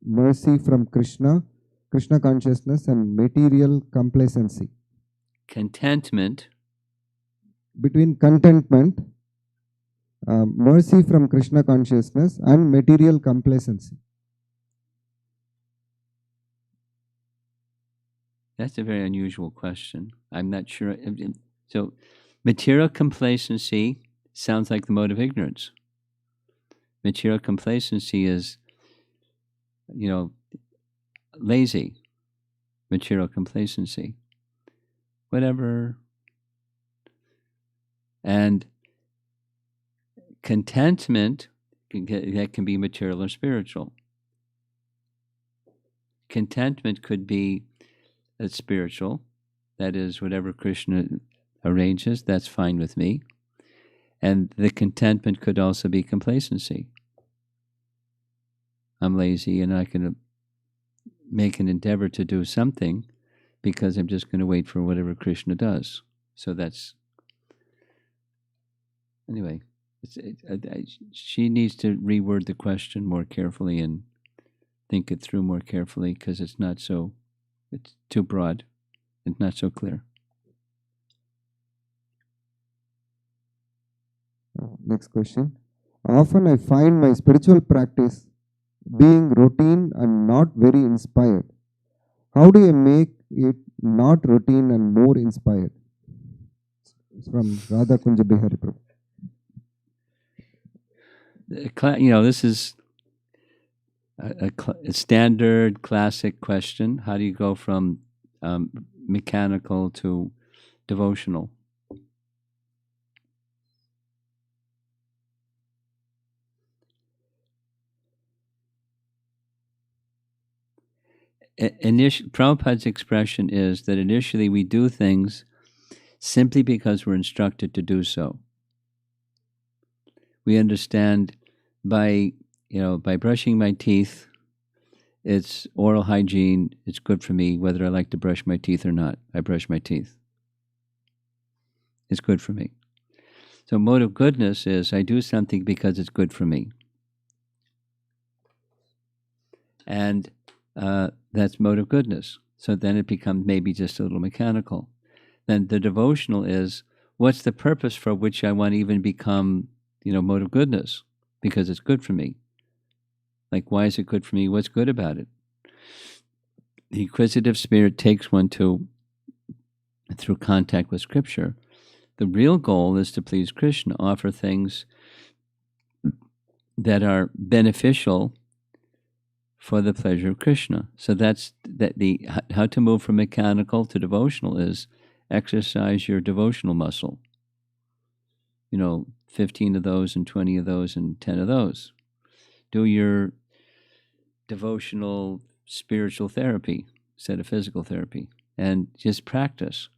mercy from Krishna, Krishna consciousness, and material complacency? Contentment. Between contentment, mercy from Krishna consciousness, and material complacency. That's a very unusual question. I'm not sure. So, material complacency sounds like the mode of ignorance. Material complacency is, lazy. Material complacency. Whatever. And contentment, that can be material or spiritual. Contentment could be spiritual. That is, whatever Krishna arranges, that's fine with me. And the contentment could also be complacency. I'm lazy and I can make an endeavor to do something because I'm just going to wait for whatever Krishna does. So that's, anyway, she needs to reword the question more carefully and think it through more carefully, because it's too broad and not so clear. Next question. Often I find my spiritual practice being routine and not very inspired. How do I make it not routine and more inspired? It's from Radha Kunja Bihari Prabhu. This is a standard classic question. How do you go from mechanical to devotional? Prabhupada's expression is that initially we do things simply because we're instructed to do so. We understand by brushing my teeth, it's oral hygiene, it's good for me, whether I like to brush my teeth or not. I brush my teeth. It's good for me. So mode of goodness is I do something because it's good for me. And that's mode of goodness. So then it becomes maybe just a little mechanical. Then the devotional is, what's the purpose for which I want to even become, mode of goodness? Because it's good for me. Like, why is it good for me? What's good about it? The inquisitive spirit takes one through contact with Scripture. The real goal is to please Krishna, offer things that are beneficial for the pleasure of Krishna. So how to move from mechanical to devotional is exercise your devotional muscle. 15 of those and 20 of those and 10 of those. Do your devotional spiritual therapy instead of physical therapy, and just practice.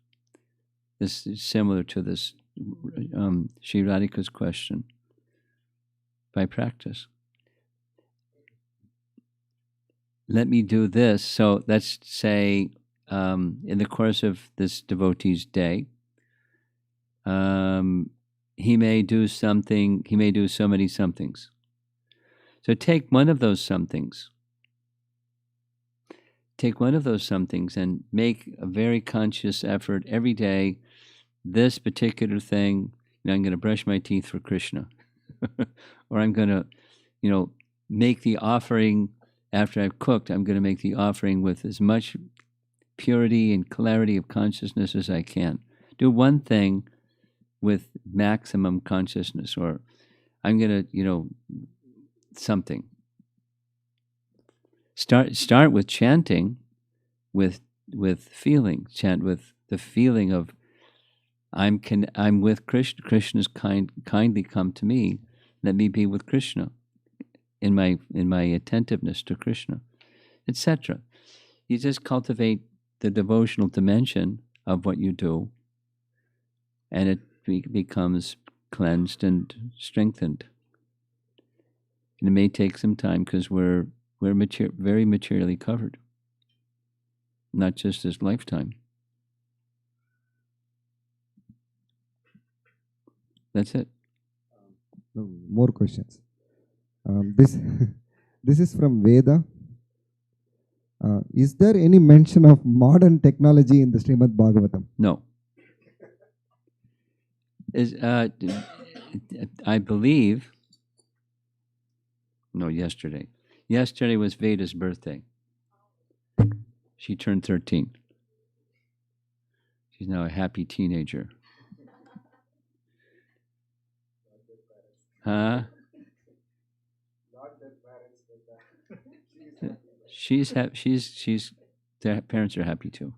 This is similar to this Sri Radhika's question. By practice. Let me do this. So let's say in the course of this devotee's day, he may do something, he may do so many somethings. So take one of those somethings take one of those somethings and make a very conscious effort every day. This particular thing, I'm going to brush my teeth for Krishna, or I'm going to, make the offering after I've cooked. I'm going to make the offering with as much purity and clarity of consciousness as I can. Do one thing with maximum consciousness, or I'm going to, something. Start with chanting, with feeling. Chant with the feeling of I'm with Krishna. Krishna's kindly come to me. Let me be with Krishna in my attentiveness to Krishna, etc. You just cultivate the devotional dimension of what you do, and it becomes cleansed and strengthened. And it may take some time because we're very materially covered, not just this lifetime. That's it. More questions. This this is from Veda. Is there any mention of modern technology in the Srimad Bhagavatam? No. I believe. No, yesterday. Yesterday was Veda's birthday. She turned 13. She's now a happy teenager. Huh? She's their parents are happy too.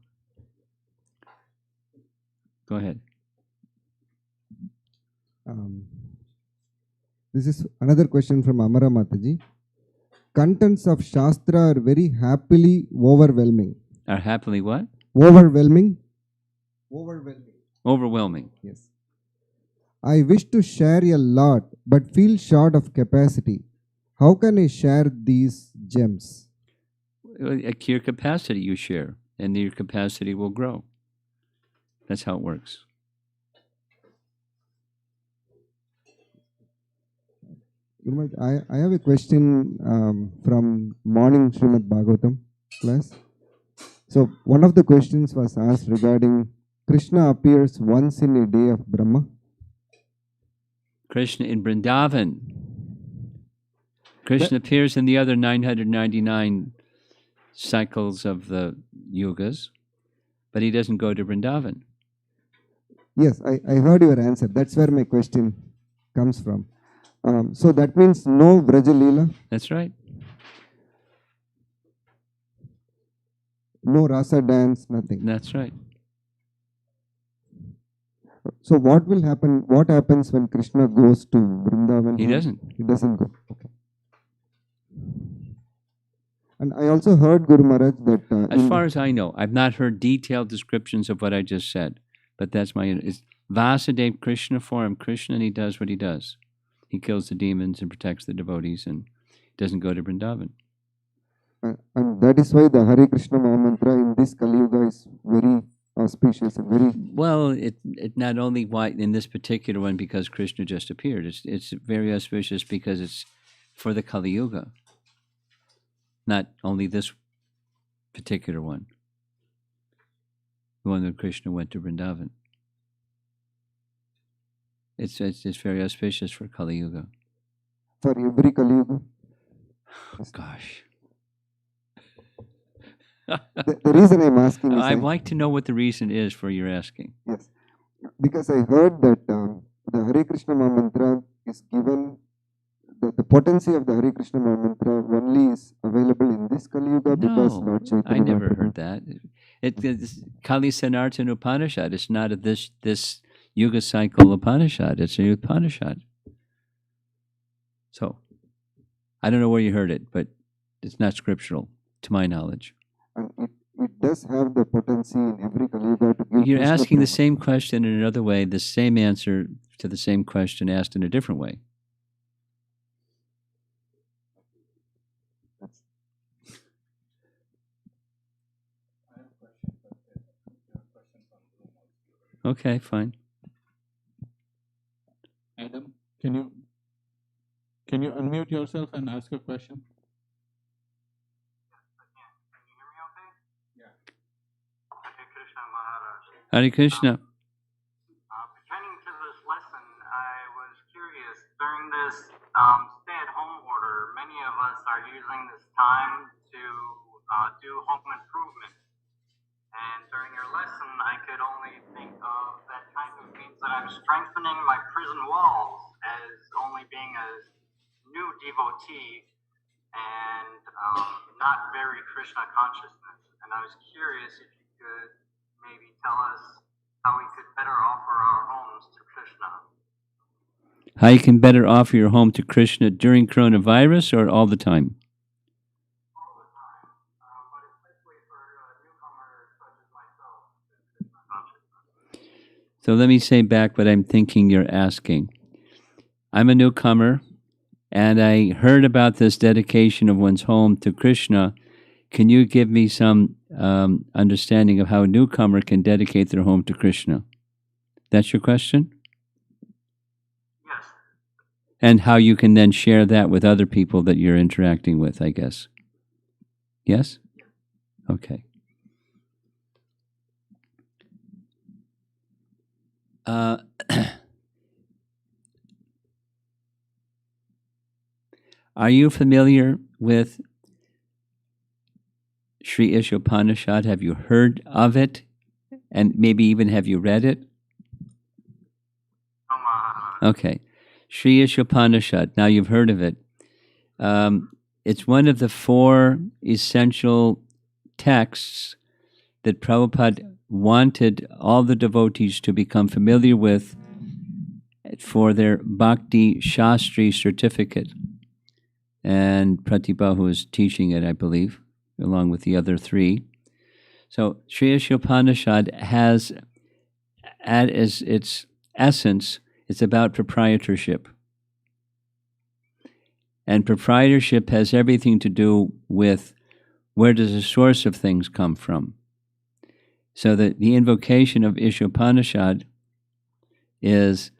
Go ahead. This is another question from Amara Mataji. Contents of Shastra are very happily overwhelming. Are happily what? Overwhelming. Overwhelming. Yes. I wish to share a lot, but feel short of capacity. How can I share these gems? At your capacity you share, and your capacity will grow. That's how it works. I have a question from morning Srimad Bhagavatam class. So one of the questions was asked regarding Krishna appears once in a day of Brahma. Krishna in Vrindavan. Krishna appears in the other 999 cycles of the yugas, but he doesn't go to Vrindavan. Yes, I heard your answer. That's where my question comes from. So that means no Vraja Leela? That's right. No Rasa dance, nothing. That's right. So what will happen? What happens when Krishna goes to Vrindavan? He doesn't. He doesn't go. Okay. And I also heard Guru Maharaj that... as far as I know, I've not heard detailed descriptions of what I just said, but that's it's Vasudeva Krishna form, Krishna, and he does what he does. He kills the demons and protects the devotees and doesn't go to Vrindavan. And that is why the Hare Krishna Mahamantra in this Kali Yuga is very auspicious and very... Well, it not only why in this particular one because Krishna just appeared. It's very auspicious because it's for the Kali Yuga. Not only this particular one. The one that Krishna went to Vrindavan. It's very auspicious for Kali Yuga. For every Kali Yuga? Oh, gosh. The reason I'm asking is... I'd like to know what the reason is for your asking. Yes. Because I heard that the Hare Krishna Mahamantra is given... The potency of the Hare Krishna Mahamantra only is available in this Kali Yuga because Lord Chaitanya... I never heard that. It's Kali Sanartan Upanishad. It's not this Yuga cycle Upanishad. It's a Upanishad. So, I don't know where you heard it, but it's not scriptural, to my knowledge. And it does have the potency in every Kali Yuga to give... You're asking the same question in another way, the same answer to the same question asked in a different way. Okay, fine. Adam, can you unmute yourself and ask a question? Hare Krishna. Pertaining to this lesson, I was curious. During this stay-at-home order, many of us are using this time to do home improvement. And during your lesson, I could only think of that kind of means that I'm strengthening my prison walls as only being a new devotee and not very Krishna consciousness. And I was curious if you could maybe tell us how we could better offer our homes to Krishna. How you can better offer your home to Krishna during coronavirus or all the time? All the time, but especially for newcomers such as myself to Krishna consciousness. So let me say back what I'm thinking you're asking. I'm a newcomer, and I heard about this dedication of one's home to Krishna. Can you give me some understanding of how a newcomer can dedicate their home to Krishna? That's your question? Yes. And how you can then share that with other people that you're interacting with, I guess. Yes? Okay. Are you familiar with Sri Ishopanishad? Have you heard of it? And maybe even have you read it? Okay. Sri Ishopanishad. Now you've heard of it. It's one of the 4 essential texts that Prabhupada wanted all the devotees to become familiar with for their Bhakti Shastri certificate. And Pratibha is teaching it, I believe, along with the other 3. So Sri Ishopanishad has, as its essence, it's about proprietorship. And proprietorship has everything to do with where does the source of things come from. So the invocation of Ishopanishad is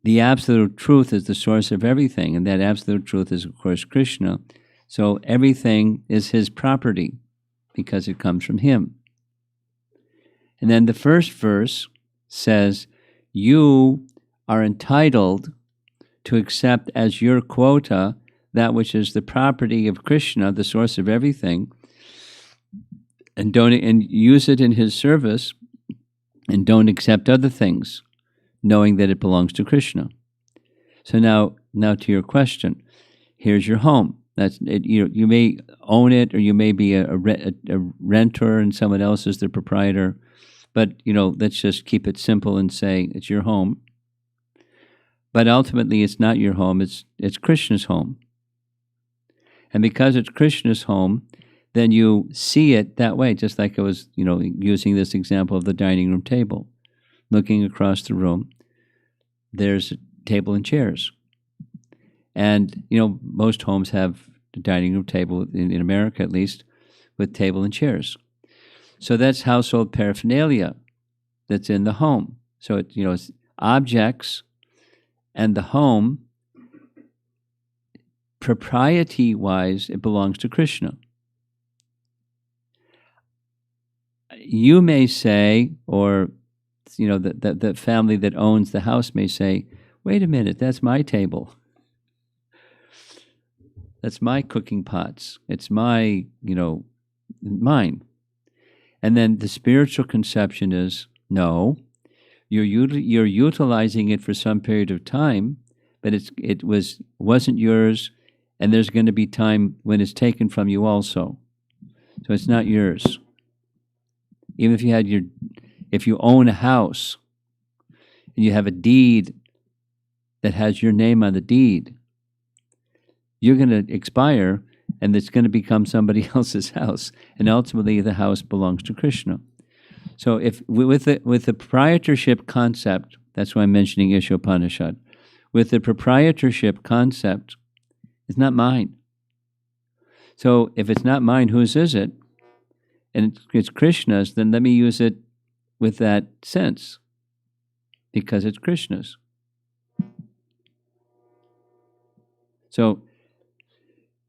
the absolute truth is the source of everything, and that absolute truth is, of course, Krishna. So everything is his property because it comes from him. And then the first verse says, you are entitled to accept as your quota that which is the property of Krishna, the source of everything, and use it in his service, and don't accept other things, knowing that it belongs to Krishna. So now to your question, here's your home. That's it. You may own it, or you may be a renter, and someone else is the proprietor. But let's just keep it simple and say it's your home. But ultimately, it's not your home. It's Krishna's home. And because it's Krishna's home, then you see it that way. Just like I was, using this example of the dining room table, looking across the room. There's a table and chairs. And, most homes have a dining room table, in America at least, with table and chairs. So that's household paraphernalia that's in the home. So, it's objects and the home, propriety-wise, it belongs to Krishna. You may say, or the family that owns the house may say, wait a minute, that's my table. That's my cooking pots. It's my, mine. And then the spiritual conception is, no, you're utilizing it for some period of time, but it wasn't yours, and there's going to be time when it's taken from you also. So it's not yours. Even if you own a house and you have a deed that has your name on the deed, you're going to expire, and it's going to become somebody else's house, and ultimately the house belongs to Krishna. So if with the proprietorship concept, that's why I'm mentioning Ishopanishad. With the proprietorship concept, it's not mine. So if it's not mine, whose is it? And it's Krishna's, then let me use it with that sense, because it's Krishna's. So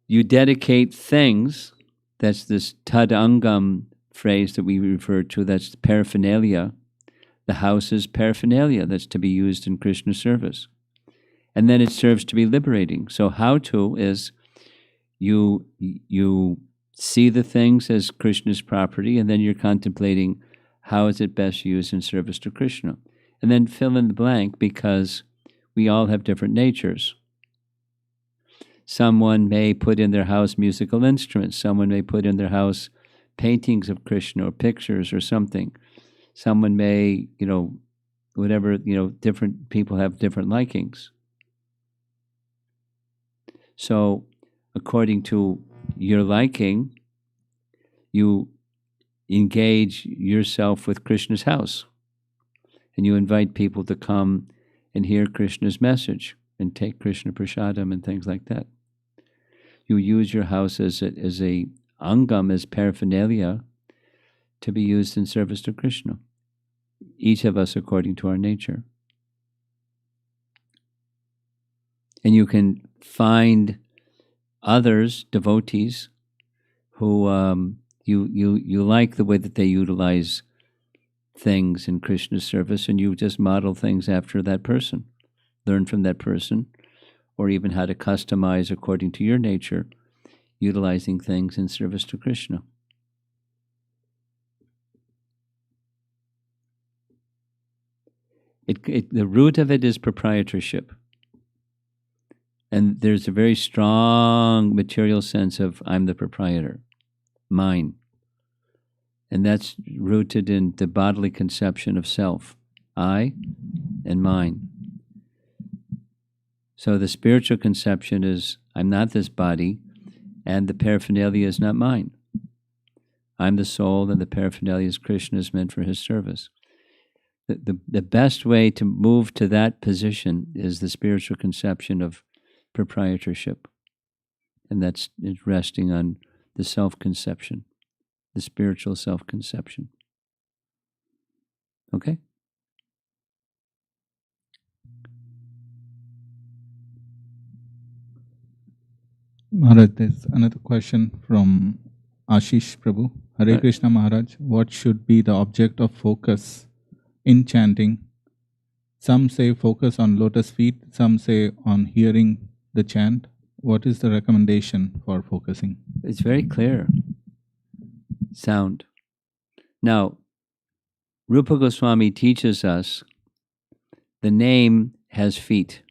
you dedicate things, that's this tadangam phrase that we refer to, that's paraphernalia. The house is paraphernalia that's to be used in Krishna service. And then it serves to be liberating. So how to is you see the things as Krishna's property, and then you're contemplating how is it best used in service to Krishna. And then fill in the blank, because we all have different natures. Someone may put in their house musical instruments. Someone may put in their house paintings of Krishna or pictures or something. Someone may, whatever, different people have different likings. So according to your liking, you engage yourself with Krishna's house, and you invite people to come and hear Krishna's message and take Krishna prasadam and things like that. You use your house as a angam, as paraphernalia, to be used in service to Krishna, each of us according to our nature. And you can find others, devotees, who you like the way that they utilize things in Krishna's service, and you just model things after that person. Learn from that person, or even how to customize according to your nature, utilizing things in service to Krishna. The root of it is proprietorship. And there's a very strong material sense of I'm the proprietor, mine. And that's rooted in the bodily conception of self, I and mine. So the spiritual conception is I'm not this body, and the paraphernalia is not mine. I'm the soul, and the paraphernalia is Krishna's, meant for his service. The best way to move to that position is the spiritual conception of proprietorship. And that's resting on the self-conception, the spiritual self-conception. Okay? Maharaj, there's another question from Ashish Prabhu. Hare Krishna Maharaj, what should be the object of focus in chanting? Some say focus on lotus feet, some say on hearing the chant. What is the recommendation for focusing? It's very clear. Sound. Now, Rupa Goswami teaches us the name has feet.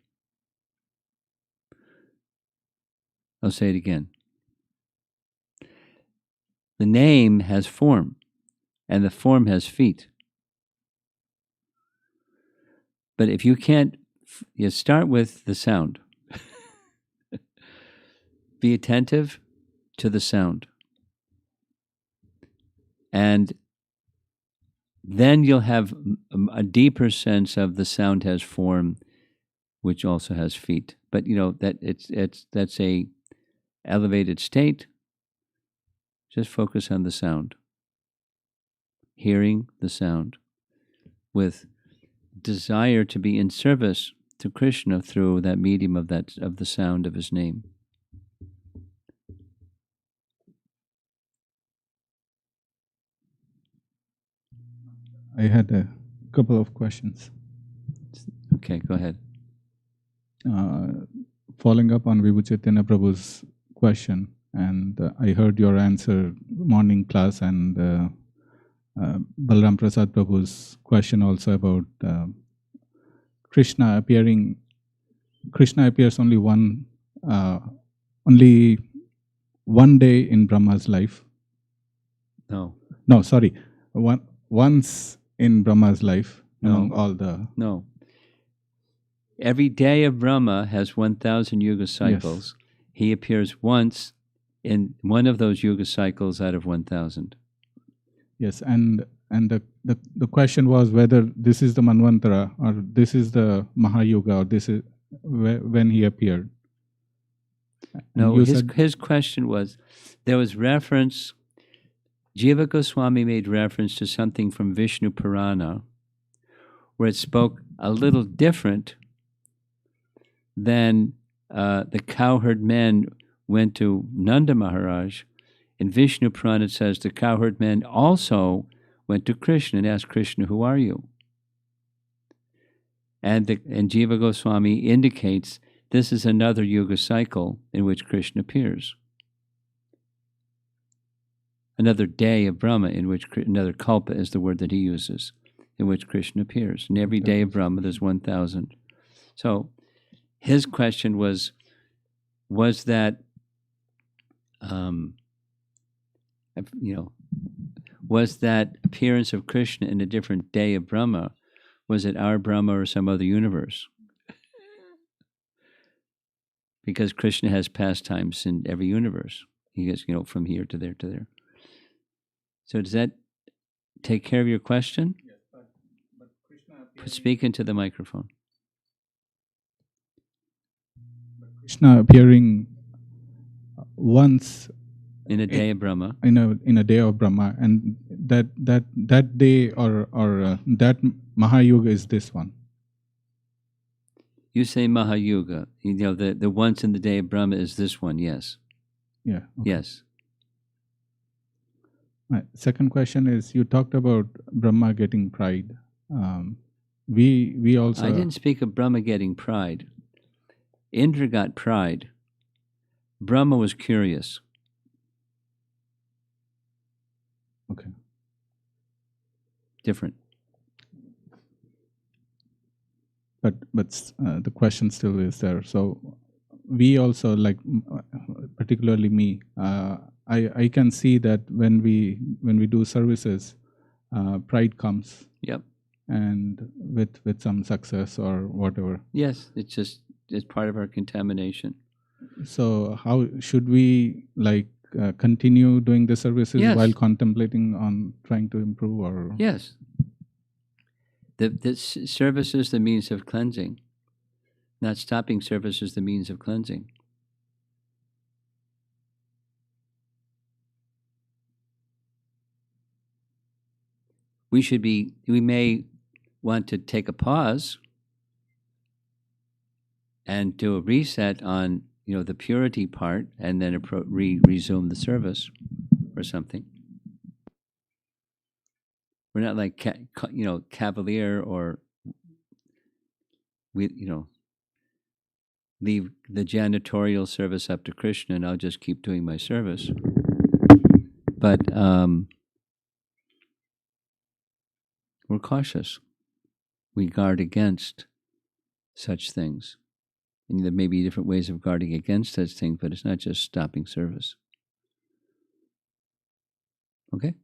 I'll say it again. The name has form, and the form has feet. But if you can't, you start with the sound. Be attentive to the sound. And then you'll have a deeper sense of the sound has form, which also has feet. But that that's a elevated state. Just focus on the sound. Hearing the sound with desire to be in service to Krishna through that medium of the sound of his name. I had a couple of questions. Okay, go ahead. Following up on Vibhu Chaitanya Prabhu's question, and I heard your answer morning class, and Balram Prasad Prabhu's question also about Krishna appearing. Krishna appears only one day in Brahma's life. No, sorry, once in Brahma's life among all the. No. Every day of Brahma has 1,000 yuga cycles. Yes. He appears once in one of those yuga cycles out of 1,000. Yes, and the question was whether this is the Manvantara or this is the Mahayuga, or this is when he appeared. No, his question was, there was reference, Jiva Goswami made reference to something from Vishnu Purana, where it spoke a little different than the cowherd men went to Nanda Maharaj In Vishnu Purana, it says the cowherd men also went to Krishna and asked Krishna, "Who are you?" And Jiva Goswami indicates this is another yuga cycle in which Krishna appears. Another day of Brahma in which, another kalpa is the word that he uses, in which Krishna appears. And every day of Brahma, there's 1,000. So his question was that, was that appearance of Krishna in a different day of Brahma, was it our Brahma or some other universe? Because Krishna has pastimes in every universe. He gets, from here to there to there. So does that take care of your question? Yes, but Krishna Speak into the microphone. Krishna appearing once In a day of Brahma. in a day of Brahma, and that day or that Mahayuga is this one. You say Mahayuga. The once in the day of Brahma is this one, yes. Yeah. Okay. Yes. My second question is, you talked about Brahma getting pride. We also. I didn't speak of Brahma getting pride. Indra got pride. Brahma was curious. Okay. Different. But the question still is there. So we also, like, particularly me, I can see that when we do services, pride comes. Yep. And with some success or whatever. Yes, it's part of our contamination. So how should we continue doing the services while contemplating on trying to improve? Or yes, the service is the means of cleansing. Not stopping service is the means of cleansing. We may want to take a pause and do a reset on the purity part, and then resume the service or something. We're not like cavalier, or we leave the janitorial service up to Krishna and I'll just keep doing my service. But we're cautious. We guard against such things. And there may be different ways of guarding against such things, but it's not just stopping service. Okay?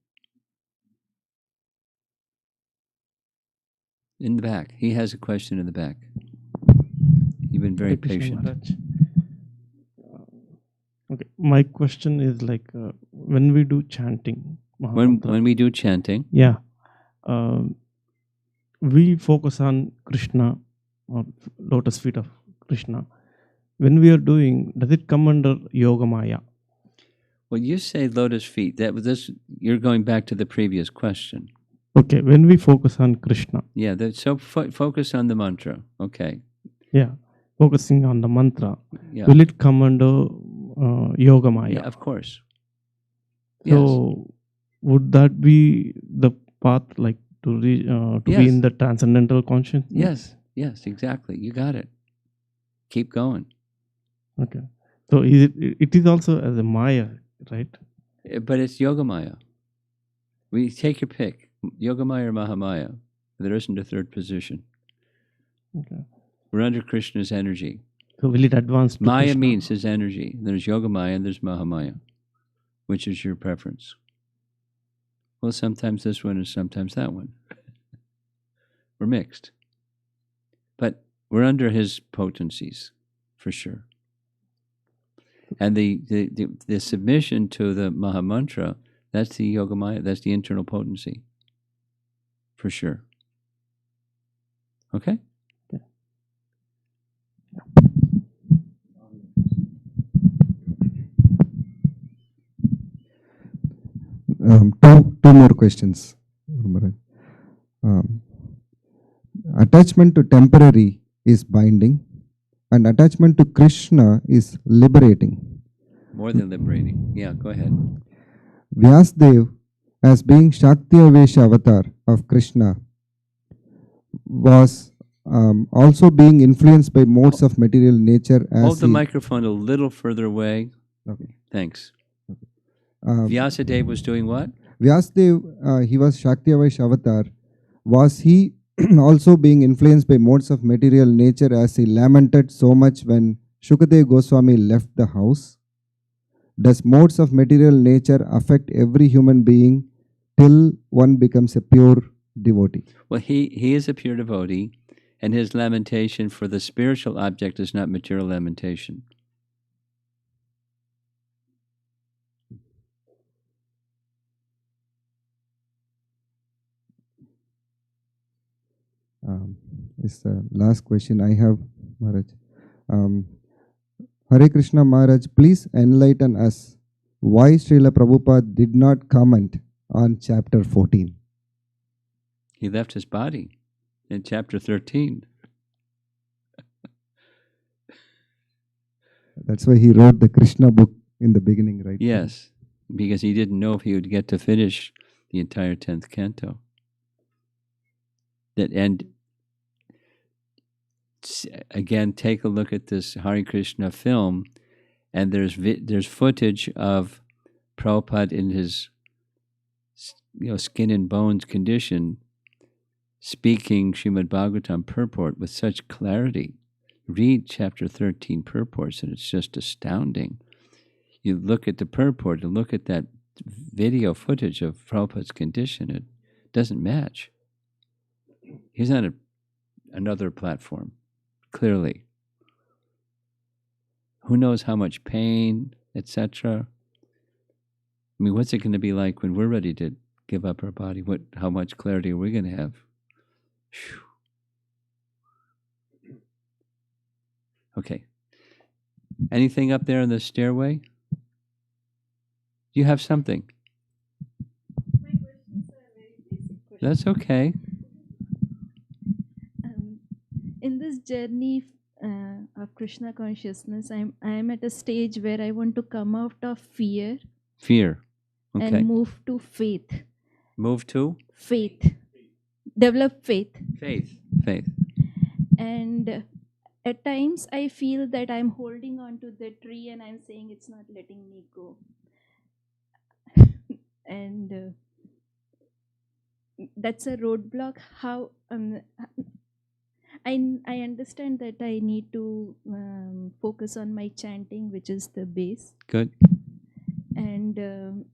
In the back. He has a question in the back. You've been very patient. Okay, my question is when we do chanting. When we do chanting. Yeah. We focus on Krishna, or lotus feet of Krishna. When we are doing, does it come under Yoga Maya? Well, you say lotus feet. You're going back to the previous question. Okay, when we focus on Krishna. Yeah, so focus on the mantra. Okay. Yeah, focusing on the mantra. Yeah. Will it come under Yoga Maya? Yeah, of course. So, would that be the path, to be in the transcendental consciousness? Yes, exactly. You got it. Keep going. Okay. So it is also as a Maya, right? But it's Yoga Maya. We take your pick. Yoga Maya or Mahamaya. There isn't a third position. Okay. We're under Krishna's energy. So will it advance to Maya Krishna? means his energy. There's Yoga Maya and there's Mahamaya. Which is your preference? Well, sometimes this one and sometimes that one. We're mixed. But we're under his potencies, for sure. And the submission to the Mahamantra, that's the Yoga Maya, that's the internal potency, for sure. Okay? Yeah. Two more questions. Attachment to temporary is binding, and attachment to Krishna is liberating. More than liberating. Yeah, go ahead. Vyasdev, as being Shaktyavesh avatar of Krishna, was also being influenced by modes of material nature as Hold the microphone a little further away. Okay. Thanks. Um, Vyasadeva was doing what? Vyasdev, he was Shaktyavesh avatar. Was he also being influenced by modes of material nature as he lamented so much when Shukadev Goswami left the house? Does modes of material nature affect every human being till one becomes a pure devotee? Well, he is a pure devotee, and his lamentation for the spiritual object is not material lamentation. It's the last question I have, Maharaj. Hare Krishna Maharaj, please enlighten us why Srila Prabhupada did not comment on chapter 14. He left his body in chapter 13. That's why he wrote the Krishna book in the beginning, right? Yes, because he didn't know if he would get to finish the entire 10th canto. And again, take a look at this Hare Krishna film, and there's footage of Prabhupada in his skin and bones condition speaking Srimad Bhagavatam purport with such clarity. Read chapter 13 purports, and it's just astounding. You look at the purport and look at that video footage of Prabhupada's condition, it doesn't match. He's on another platform, clearly. Who knows how much pain, etc. I mean, what's it going to be like when we're ready to give up our body? How much clarity are we going to have? Whew. Okay. Anything up there in the stairway? Do you have something? My questions are very basic questions. That's okay. In this journey of Krishna consciousness, I am at a stage where I want to come out of fear Fear. Okay. and move to faith. Move to? Faith. Develop faith. Faith. Faith. And at times I feel that I'm holding on to the tree and I'm saying it's not letting me go. And that's a roadblock. How I understand that I need to focus on my chanting, which is the base, Good. and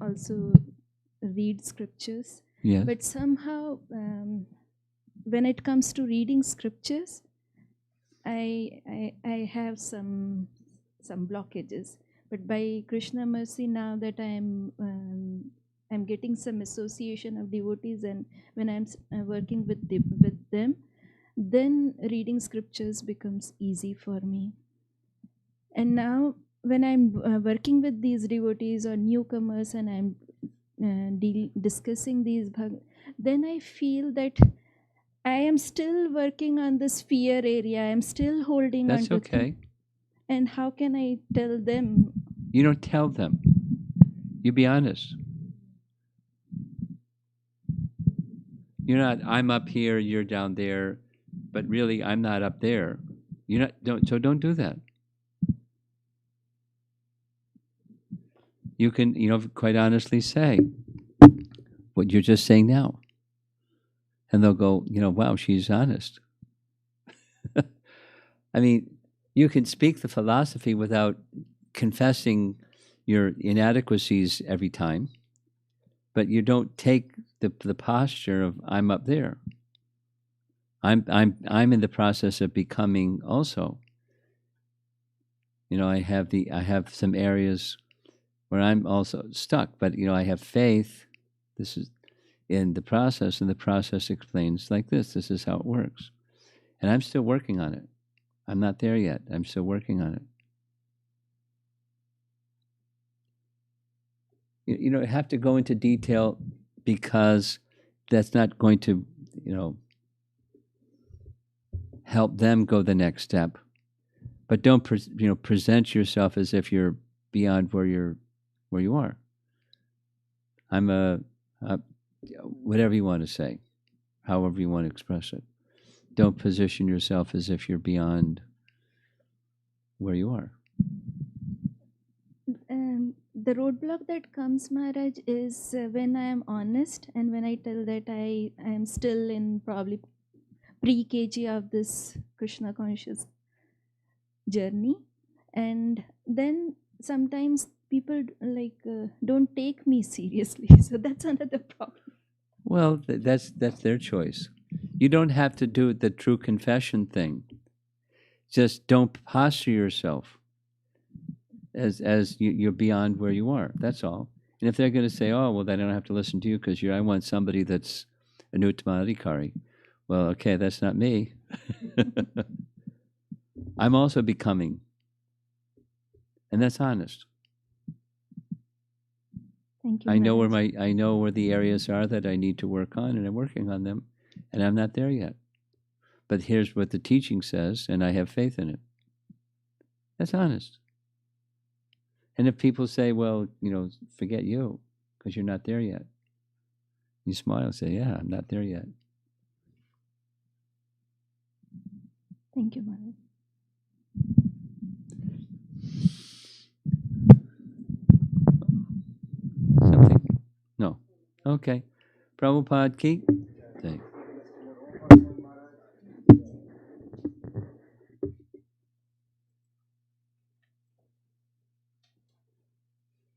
also read scriptures. Yes. But somehow, when it comes to reading scriptures, I have some blockages. But by Krishna mercy, now that I'm getting some association of devotees, and when I'm working with them, then reading scriptures becomes easy for me. And now when I'm working with these devotees or newcomers, and I'm discussing these then I feel that I am still working on this fear area. I'm still holding on That's to okay. and how can I tell them? You don't tell them. You be honest. You're not, I'm up here, you're down there, but really I'm not up there. So don't do that. You can, quite honestly say what you're just saying now. And they'll go, wow, she's honest. I mean, you can speak the philosophy without confessing your inadequacies every time, but you don't take the posture of I'm up there. I'm in the process of becoming also. I have some areas where I'm also stuck, but I have faith. This is in the process, and the process explains like this. This is how it works. And I'm still working on it. I'm not there yet. I'm still working on it. You don't have to go into detail because that's not going to, help them go the next step. But don't, present yourself as if you're beyond where you are. I'm a whatever you want to say, however you want to express it. Don't position yourself as if you're beyond where you are. The roadblock that comes, Maharaj, is when I am honest and when I tell that I am still in probably pre-KG of this Krishna conscious journey. And then sometimes people don't take me seriously. So that's another problem. Well, that's their choice. You don't have to do the true confession thing. Just don't posture yourself as you're beyond where you are. That's all. And if they're going to say, "Oh, well, then I don't have to listen to you because I want somebody that's an Uttamadhikari," well, okay, that's not me. I'm also becoming, and that's honest. Thank you. I know Maharaj. I know where the areas are that I need to work on, and I'm working on them, and I'm not there yet. But here's what the teaching says, and I have faith in it. That's honest. And if people say, "Well, forget you, because you're not there yet," you smile and say, "Yeah, I'm not there yet." Thank you, Maharaj. Something? No. Okay. Prabhupada ki